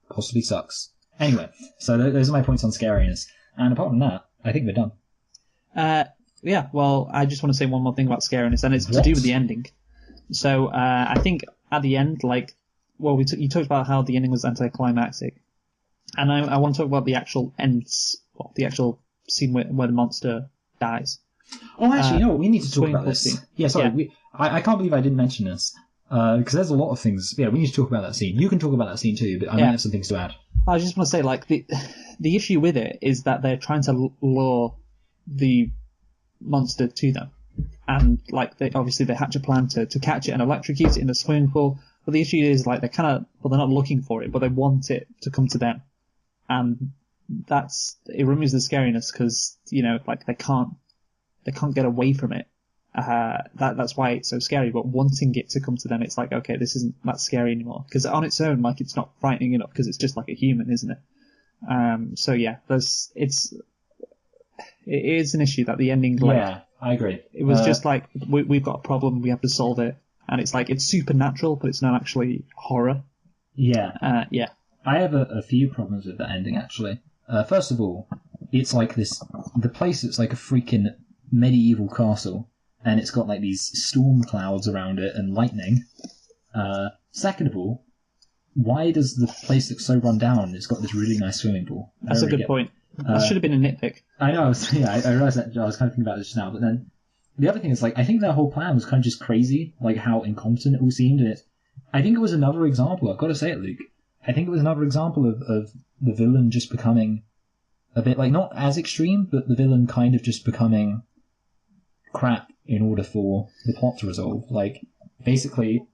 Possibly sucks. Anyway, so those are my points on scariness. And apart from that, I think we're done. Yeah, well, I just want to say one more thing about scariness, and it's to do with the ending. So I think at the end, you talked about how the ending was anticlimactic. And I want to talk about the actual the actual scene where the monster dies. Oh, actually, we need to talk about this. Scene. Yeah, sorry. Yeah. I can't believe I didn't mention this. Because there's a lot of things. Yeah, we need to talk about that scene. You can talk about that scene too, but I might have some things to add. I just want to say, the issue with it is that they're trying to lure the monster to them. And, they hatch a plan to catch it and electrocute it in the swimming pool. But the issue is, they're they're not looking for it, but they want it to come to them. And it removes the scariness, because, they can't get away from it. That's why it's so scary, but wanting it to come to them, it's okay, this isn't that scary anymore. Because on its own, it's not frightening enough, because it's just like a human, isn't it? So yeah, it is an issue that the ending, yeah, I agree. It was just we've got a problem, we have to solve it, and it's it's supernatural, but it's not actually horror. Yeah. Yeah. I have a few problems with that ending, actually. First of all, it's the place that's a freaking medieval castle, and it's got these storm clouds around it and lightning. Second of all, why does the place look so run down? It's got this really nice swimming pool. That's a good point. That should have been a nitpick. I know. I realised that. I was kind of thinking about this just now. But then the other thing is, I think their whole plan was kind of just crazy, how incompetent it all seemed. And I think it was another example. I've got to say it, Luke. I think it was another example of the villain just becoming a bit like not as extreme, but the villain kind of just becoming crap in order for the plot to resolve. Like, basically,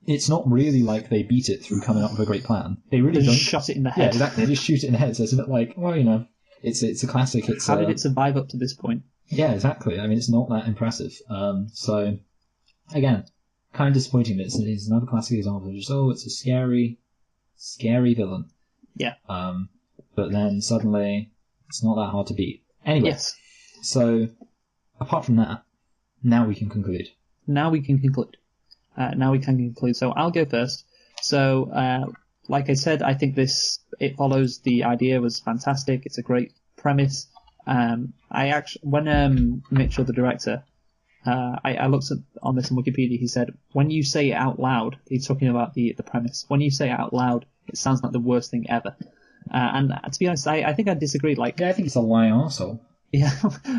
it's not really like they beat it through coming up with a great plan. They really don't. Just shot it in the head. Yeah, exactly. They just shoot it in the head. So it's a bit like, well, it's a classic. How did it survive up to this point? Yeah, exactly. I mean, it's not that impressive. So, again, kind of disappointing that it's another classic example of just, it's a scary villain. Yeah. But then suddenly, it's not that hard to beat. Anyway, Yes. So, apart from that, now we can conclude. So I'll go first. So, like I said, I think it follows the idea was fantastic. It's a great premise. When Mitchell, the director, I looked on this on Wikipedia. He said, when you say it out loud, he's talking about the premise. When you say it out loud, it sounds like the worst thing ever. And to be honest, I think I disagree. Like, yeah, I think it's a lying arsehole. Yeah,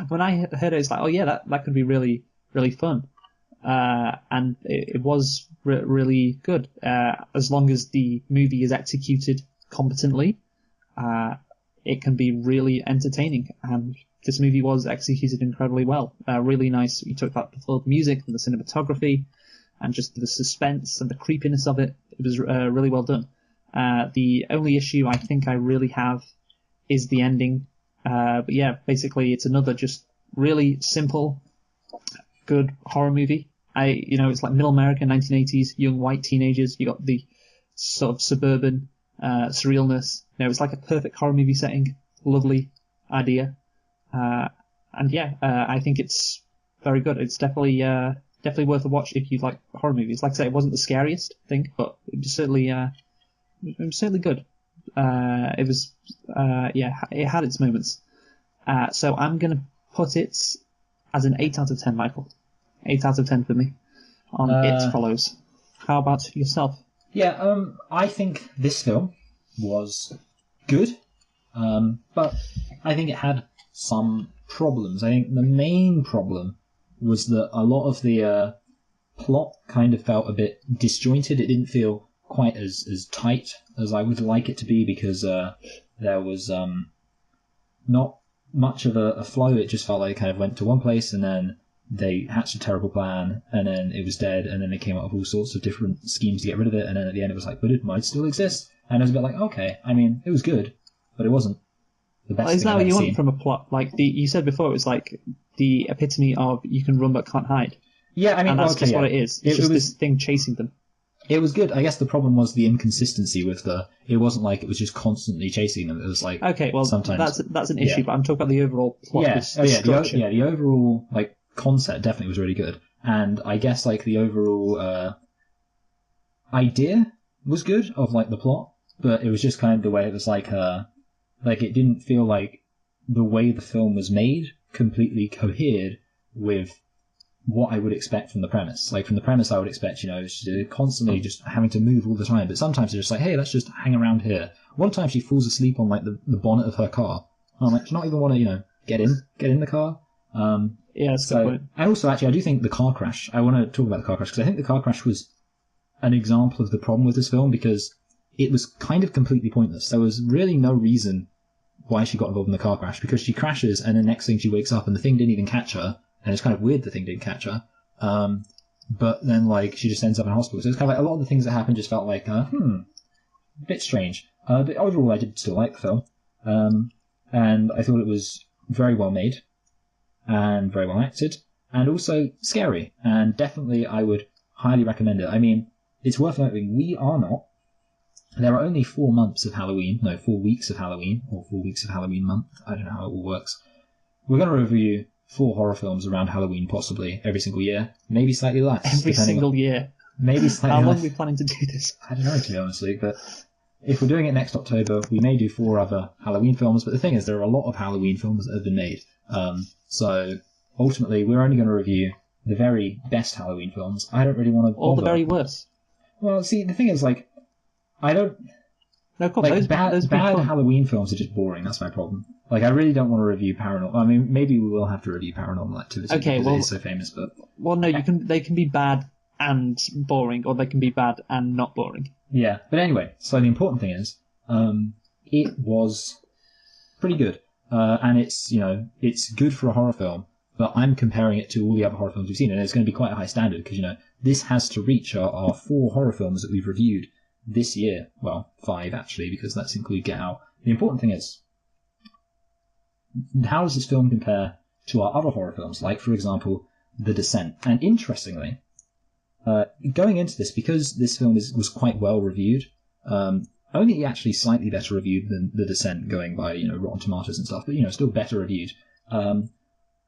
when I heard it, it's like, oh yeah, that could be really, really fun. And it was really good. As long as the movie is executed competently, it can be really entertaining. And this movie was executed incredibly well. Really nice. You talked about the music and the cinematography and just the suspense and the creepiness of it. It was really well done. The only issue I think I really have is the ending. But yeah, basically it's another just really simple, good horror movie. It's like middle America, 1980s, young white teenagers. You got the sort of suburban surrealness. It's like a perfect horror movie setting. Lovely idea. I think it's very good. It's definitely worth a watch if you like horror movies. Like I say, it wasn't the scariest thing, but it was certainly good. It had its moments. So I'm going to put it as an 8 out of 10, Michael. 8 out of 10 for me on It Follows. How about yourself? Yeah, I think this film was good, but I think it had some problems. I think the main problem was that a lot of the plot kind of felt a bit disjointed. It didn't feel quite as tight as I would like it to be because there was not much of a flow. It just felt like it kind of went to one place and then they hatched a terrible plan and then it was dead and then they came up with all sorts of different schemes to get rid of it and then at the end it was like, but it might still exist. And I was a bit like, okay, I mean, it was good, but it wasn't the best thing Isn't that I've what ever you seen. want from a plot? Like you said before, it was like the epitome of you can run but can't hide. Yeah, I mean, and that's just what it is. It's just this thing chasing them. It was good. I guess the problem was the inconsistency with it wasn't like it was just constantly chasing them. It was like, okay, well, sometimes that's an issue, but I'm talking about the overall plot. The overall like concept definitely was really good, and I guess like the overall idea was good of like the plot, but it was just kind of the way it was like it didn't feel like the way the film was made completely cohered with what I would expect from the premise. Like from the premise, I would expect, constantly just having to move all the time. But sometimes they're just like, hey, let's just hang around here. One time she falls asleep on like the bonnet of her car. And I'm like, do you not even want to, get in the car? Yeah, that's a good point. And also, actually, I do think the car crash. I want to talk about the car crash because I think the car crash was an example of the problem with this film because it was kind of completely pointless. There was really no reason why she got involved in the car crash because she crashes and the next thing she wakes up and the thing didn't even catch her. And it's kind of weird the thing didn't catch her. But then, like, she just ends up in hospital. So it's kind of like a lot of the things that happened just felt like, a bit strange. But overall, I did still like the film. And I thought it was very well made and very well acted and also scary. And definitely, I would highly recommend it. I mean, it's worth noting, there are only 4 weeks of Halloween, or 4 weeks of Halloween month. I don't know how it all works. We're going to review 4 horror films around Halloween, possibly every single year, maybe slightly less. Every single year. Maybe slightly How long less. are we planning to do this? I don't know, to be honest with you, but if we're doing it next October, we may do 4 other Halloween films, but the thing is, there are a lot of Halloween films that have been made. So ultimately, we're only going to review the very best Halloween films. I don't really want to Or the very worst. Well, see, the thing is, like, I don't... No, of course, like, those bad fun. Halloween films are just boring. That's my problem. Like, I really don't want to review Paranormal. I mean, maybe we will have to review Paranormal Activity because it is so famous. But well, no, they can be bad and boring, or they can be bad and not boring. Yeah, but anyway. So the important thing is, it was pretty good. and it's good for a horror film. But I'm comparing it to all the other horror films we've seen, and it's going to be quite a high standard because this has to reach our 4 horror films that we've reviewed this year. Well, 5 actually, because that's include Get Out. The important thing is, how does this film compare to our other horror films, like, for example, The Descent? And interestingly, going into this, because this film was quite well reviewed, only actually slightly better reviewed than The Descent, going by Rotten Tomatoes and stuff, but still better reviewed.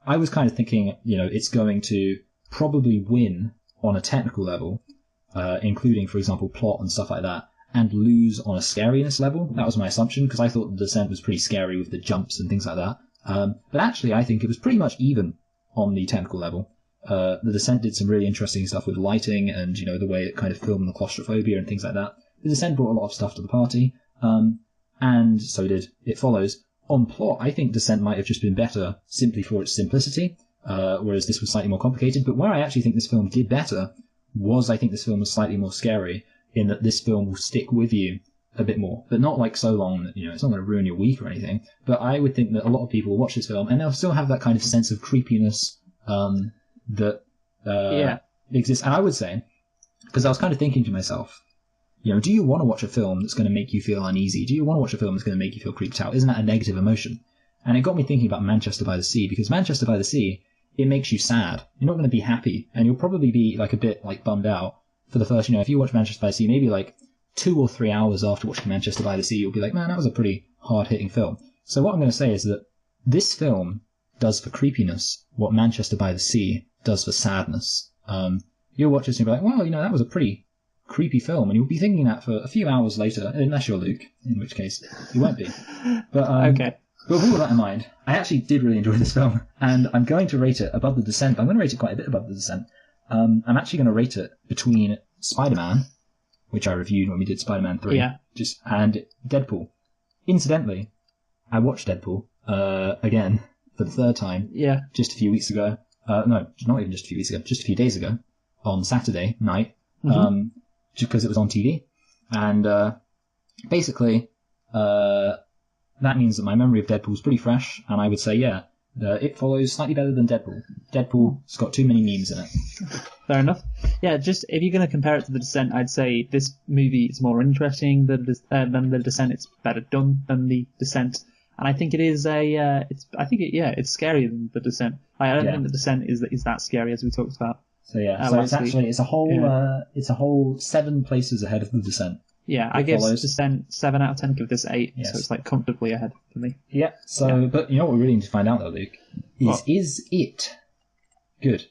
I was kind of thinking, it's going to probably win on a technical level, including, for example, plot and stuff like that, and lose on a scariness level. That was my assumption, because I thought The Descent was pretty scary with the jumps and things like that. But actually, I think it was pretty much even on the technical level. The Descent did some really interesting stuff with lighting and, the way it kind of filmed the claustrophobia and things like that. The Descent brought a lot of stuff to the party, and so did It Follows. On plot, I think Descent might have just been better simply for its simplicity, whereas this was slightly more complicated. But where I actually think this film did better was I think this film was slightly more scary, in that this film will stick with you a bit more, but not like so long that it's not going to ruin your week or anything. But I would think that a lot of people will watch this film and they'll still have that kind of sense of creepiness that exists. And I would say, because I was kind of thinking to myself, do you want to watch a film that's going to make you feel uneasy? Do you want to watch a film that's going to make you feel creeped out? Isn't that a negative emotion? And it got me thinking about Manchester by the Sea, because Manchester by the Sea, it makes you sad. You're not going to be happy, and you'll probably be like a bit like bummed out for the first, if you watch Manchester by the Sea, maybe like 2 or 3 hours after watching Manchester by the Sea, you'll be like, man, that was a pretty hard-hitting film. So what I'm going to say is that this film does for creepiness what Manchester by the Sea does for sadness. You'll watch this and you'll be like, well, that was a pretty creepy film, and you'll be thinking that for a few hours later, unless you're Luke, in which case you won't be. But okay. But with all that in mind, I actually did really enjoy this film, and I'm going to rate it above The Descent. I'm going to rate it quite a bit above The Descent. I'm actually going to rate it between Spider-Man, which I reviewed when we did Spider-Man 3, and Deadpool. Incidentally, I watched Deadpool again for the 3rd time just a few weeks ago. No, not even just a few weeks ago, just a few days ago, on Saturday night, just because it was on TV. And basically, that means that my memory of Deadpool is pretty fresh, and I would say, It Follows slightly better than Deadpool. Deadpool's got too many memes in it. Fair enough. Yeah, just if you're going to compare it to The Descent, I'd say this movie is more interesting than The Descent. It's better done than The Descent, and I think it is it's scarier than The Descent. I don't think The Descent is that scary as we talked about. So it's a whole 7 places ahead of The Descent. Yeah, I give Descent 7 out of 10. Give this 8, so it's like comfortably ahead for me. Yeah. So, but what we really need to find out though, Luke, is it good?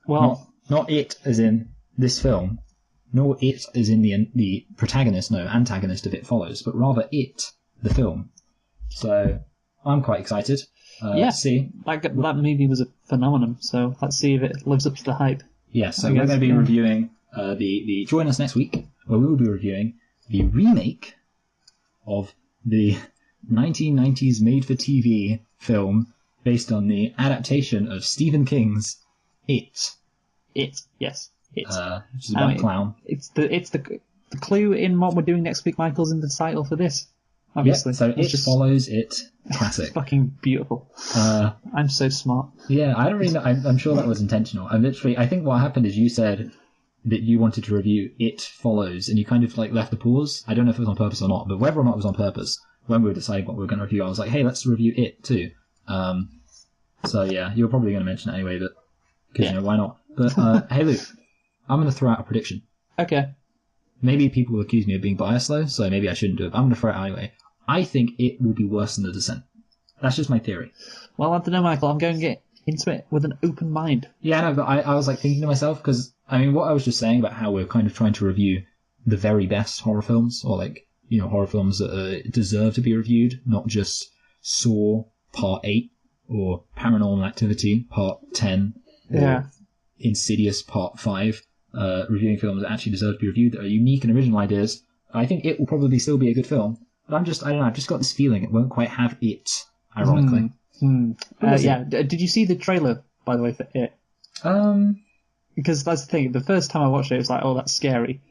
Well, not it as in this film, nor it as in the antagonist of It Follows, but rather it, the film. So I'm quite excited. To see. That movie was a phenomenon. So let's see if it lives up to the hype. Yeah. So we're going to be reviewing the. Join us next week, where we will be reviewing the remake of the 1990s made-for-TV film based on the adaptation of Stephen King's It. It, yes. It. Which is about a clown. It's the clue in what we're doing next week, Michael's in the title for this. Obviously. Yeah, so It Follows It. Classic. Fucking beautiful. I'm so smart. Yeah, I don't really know. I'm sure that was intentional. I think what happened is you said that you wanted to review It Follows, and you kind of left the pause. I don't know if it was on purpose or not, but whether or not it was on purpose, when we were deciding what we were going to review, I was like, hey, let's review It too. So yeah, you were probably going to mention it anyway, but because why not? But hey, Luke, I'm going to throw out a prediction. Okay. Maybe people will accuse me of being biased though, so maybe I shouldn't do it. But I'm going to throw it out anyway. I think It will be worse than The Descent. That's just my theory. Well, I don't know, Michael. I'm going to get into it with an open mind. Yeah, no, but I was thinking to myself, because what I was just saying about how we're kind of trying to review the very best horror films, or horror films that deserve to be reviewed, not just Saw Part 8 or Paranormal Activity Part 10 or Insidious Part 5, reviewing films that actually deserve to be reviewed, that are unique and original ideas. I think It will probably still be a good film, but I don't know, I've just got this feeling it won't quite have it, ironically. Did you see the trailer, by the way, for It? Because that's the thing, the first time I watched it, it was like, oh, that's scary.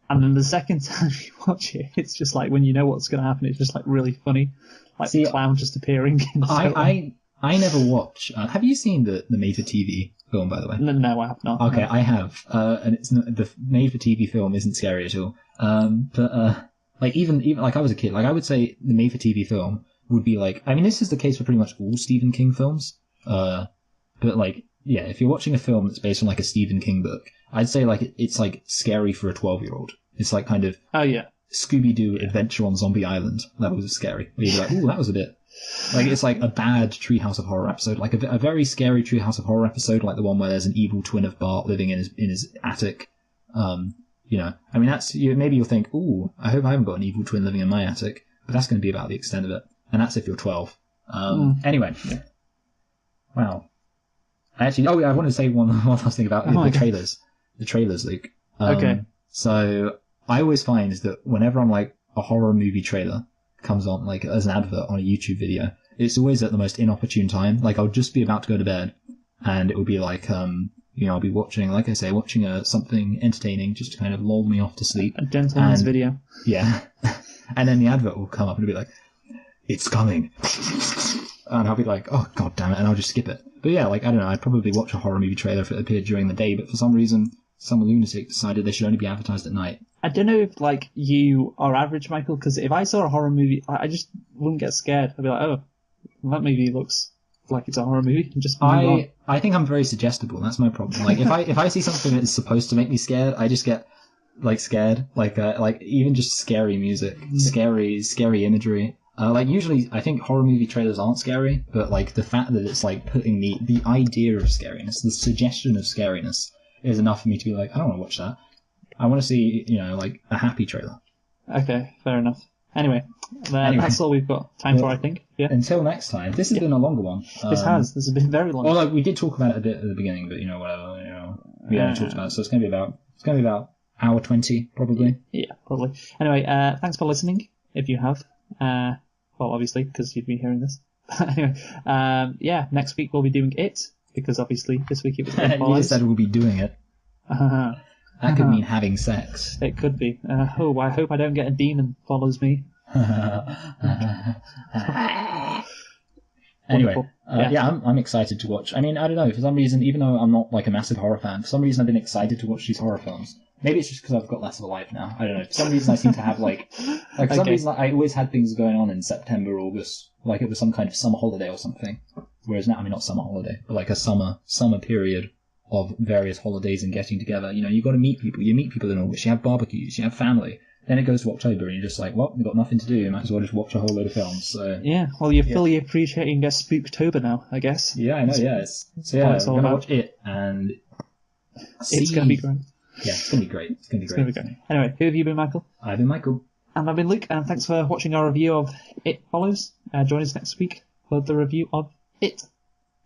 And then the second time you watch it, it's just like when you know what's going to happen, it's just like really funny, like See, the clown just appearing. I never watch. Have you seen the made-for-TV film, by the way? No, I have not. Okay, No. I have, and it's not, the made-for-TV film isn't scary at all. But like even like I was a kid, like I would say the made-for-TV film would be like. I mean, this is the case for pretty much all Stephen King films. But like, yeah, if you're watching a film that's based on like a Stephen King book, I'd say like it's like scary for a 12-year-old. It's like kind of Oh yeah. Scooby-Doo Adventure on Zombie Island levels of scary. Where you're like, ooh, that was a bit. Like, it's like a bad Treehouse of Horror episode, like a very scary Treehouse of Horror episode, like the one where there's an evil twin of Bart living in his attic. You know, I mean, maybe you'll think, ooh, I hope I haven't got an evil twin living in my attic, but that's going to be about the extent of it, and that's if you're 12. Anyway, wow. I wanted to say one last thing about the trailers. The trailers, Luke. Okay. So I always find that whenever I'm like a horror movie trailer comes on like as an advert on a YouTube video, it's always at the most inopportune time. Like I'll just be about to go to bed and it will be like I'll be watching, like I say, something entertaining just to kind of lull me off to sleep. A gentleman's video. Yeah. And then the advert will come up and it'll be like, it's coming. And I'll be like, oh god damn it, and I'll just skip it. But yeah, like I don't know, I'd probably watch a horror movie trailer if it appeared during the day, but for some reason some lunatic decided they should only be advertised at night. I don't know if like you are average, Michael, because if I saw a horror movie, I just wouldn't get scared. I'd be like, oh, that movie looks like it's a horror movie, and just move on. I think I'm very suggestible. That's my problem. Like if I see something that's supposed to make me scared, I just get like scared. Like even just scary music, scary imagery. Like usually, I think horror movie trailers aren't scary, but like the fact that it's like putting the idea of scariness, the suggestion of scariness, is enough for me to be like, I don't want to watch that. I want to see, like a happy trailer. Okay, fair enough. Anyway, that's all we've got time for, I think. Yeah. Until next time. This has been a longer one. This has been very long. Well, like we did talk about it a bit at the beginning, but whatever. We only talked about it, so it's going to be about hour 20 probably. Yeah, probably. Anyway, thanks for listening. If you have, well, obviously because you've been hearing this. Anyway, next week we'll be doing it because obviously this week it was. You just said we'll be doing it. That could mean having sex. It could be. I hope I don't get a demon follows me. Anyway, I'm excited to watch. I mean, I don't know, for some reason, even though I'm not like a massive horror fan, for some reason I've been excited to watch these horror films. Maybe it's just because I've got less of a life now. I don't know. For some reason I seem to have for some reason I always had things going on in September, August, like it was some kind of summer holiday or something. Whereas now, I mean, not summer holiday, but like a summer period of various holidays and getting together. You got to meet people. You meet people in August. You have barbecues. You have family. Then it goes to October, and you're just like, well, we've got nothing to do. You might as well just watch a whole load of films. So yeah, well, you're fully appreciating a Spooktober now, I guess. Yeah, I know. Yeah, we're gonna watch it, and it's gonna be great. Yeah, it's gonna be great. It's gonna be great. Anyway, who have you been, Michael? I've been Michael. And I've been Luke, and thanks for watching our review of It Follows. Join us next week for the review of It.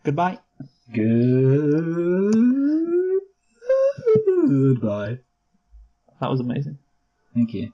Goodbye. Goodbye. That was amazing. Thank you.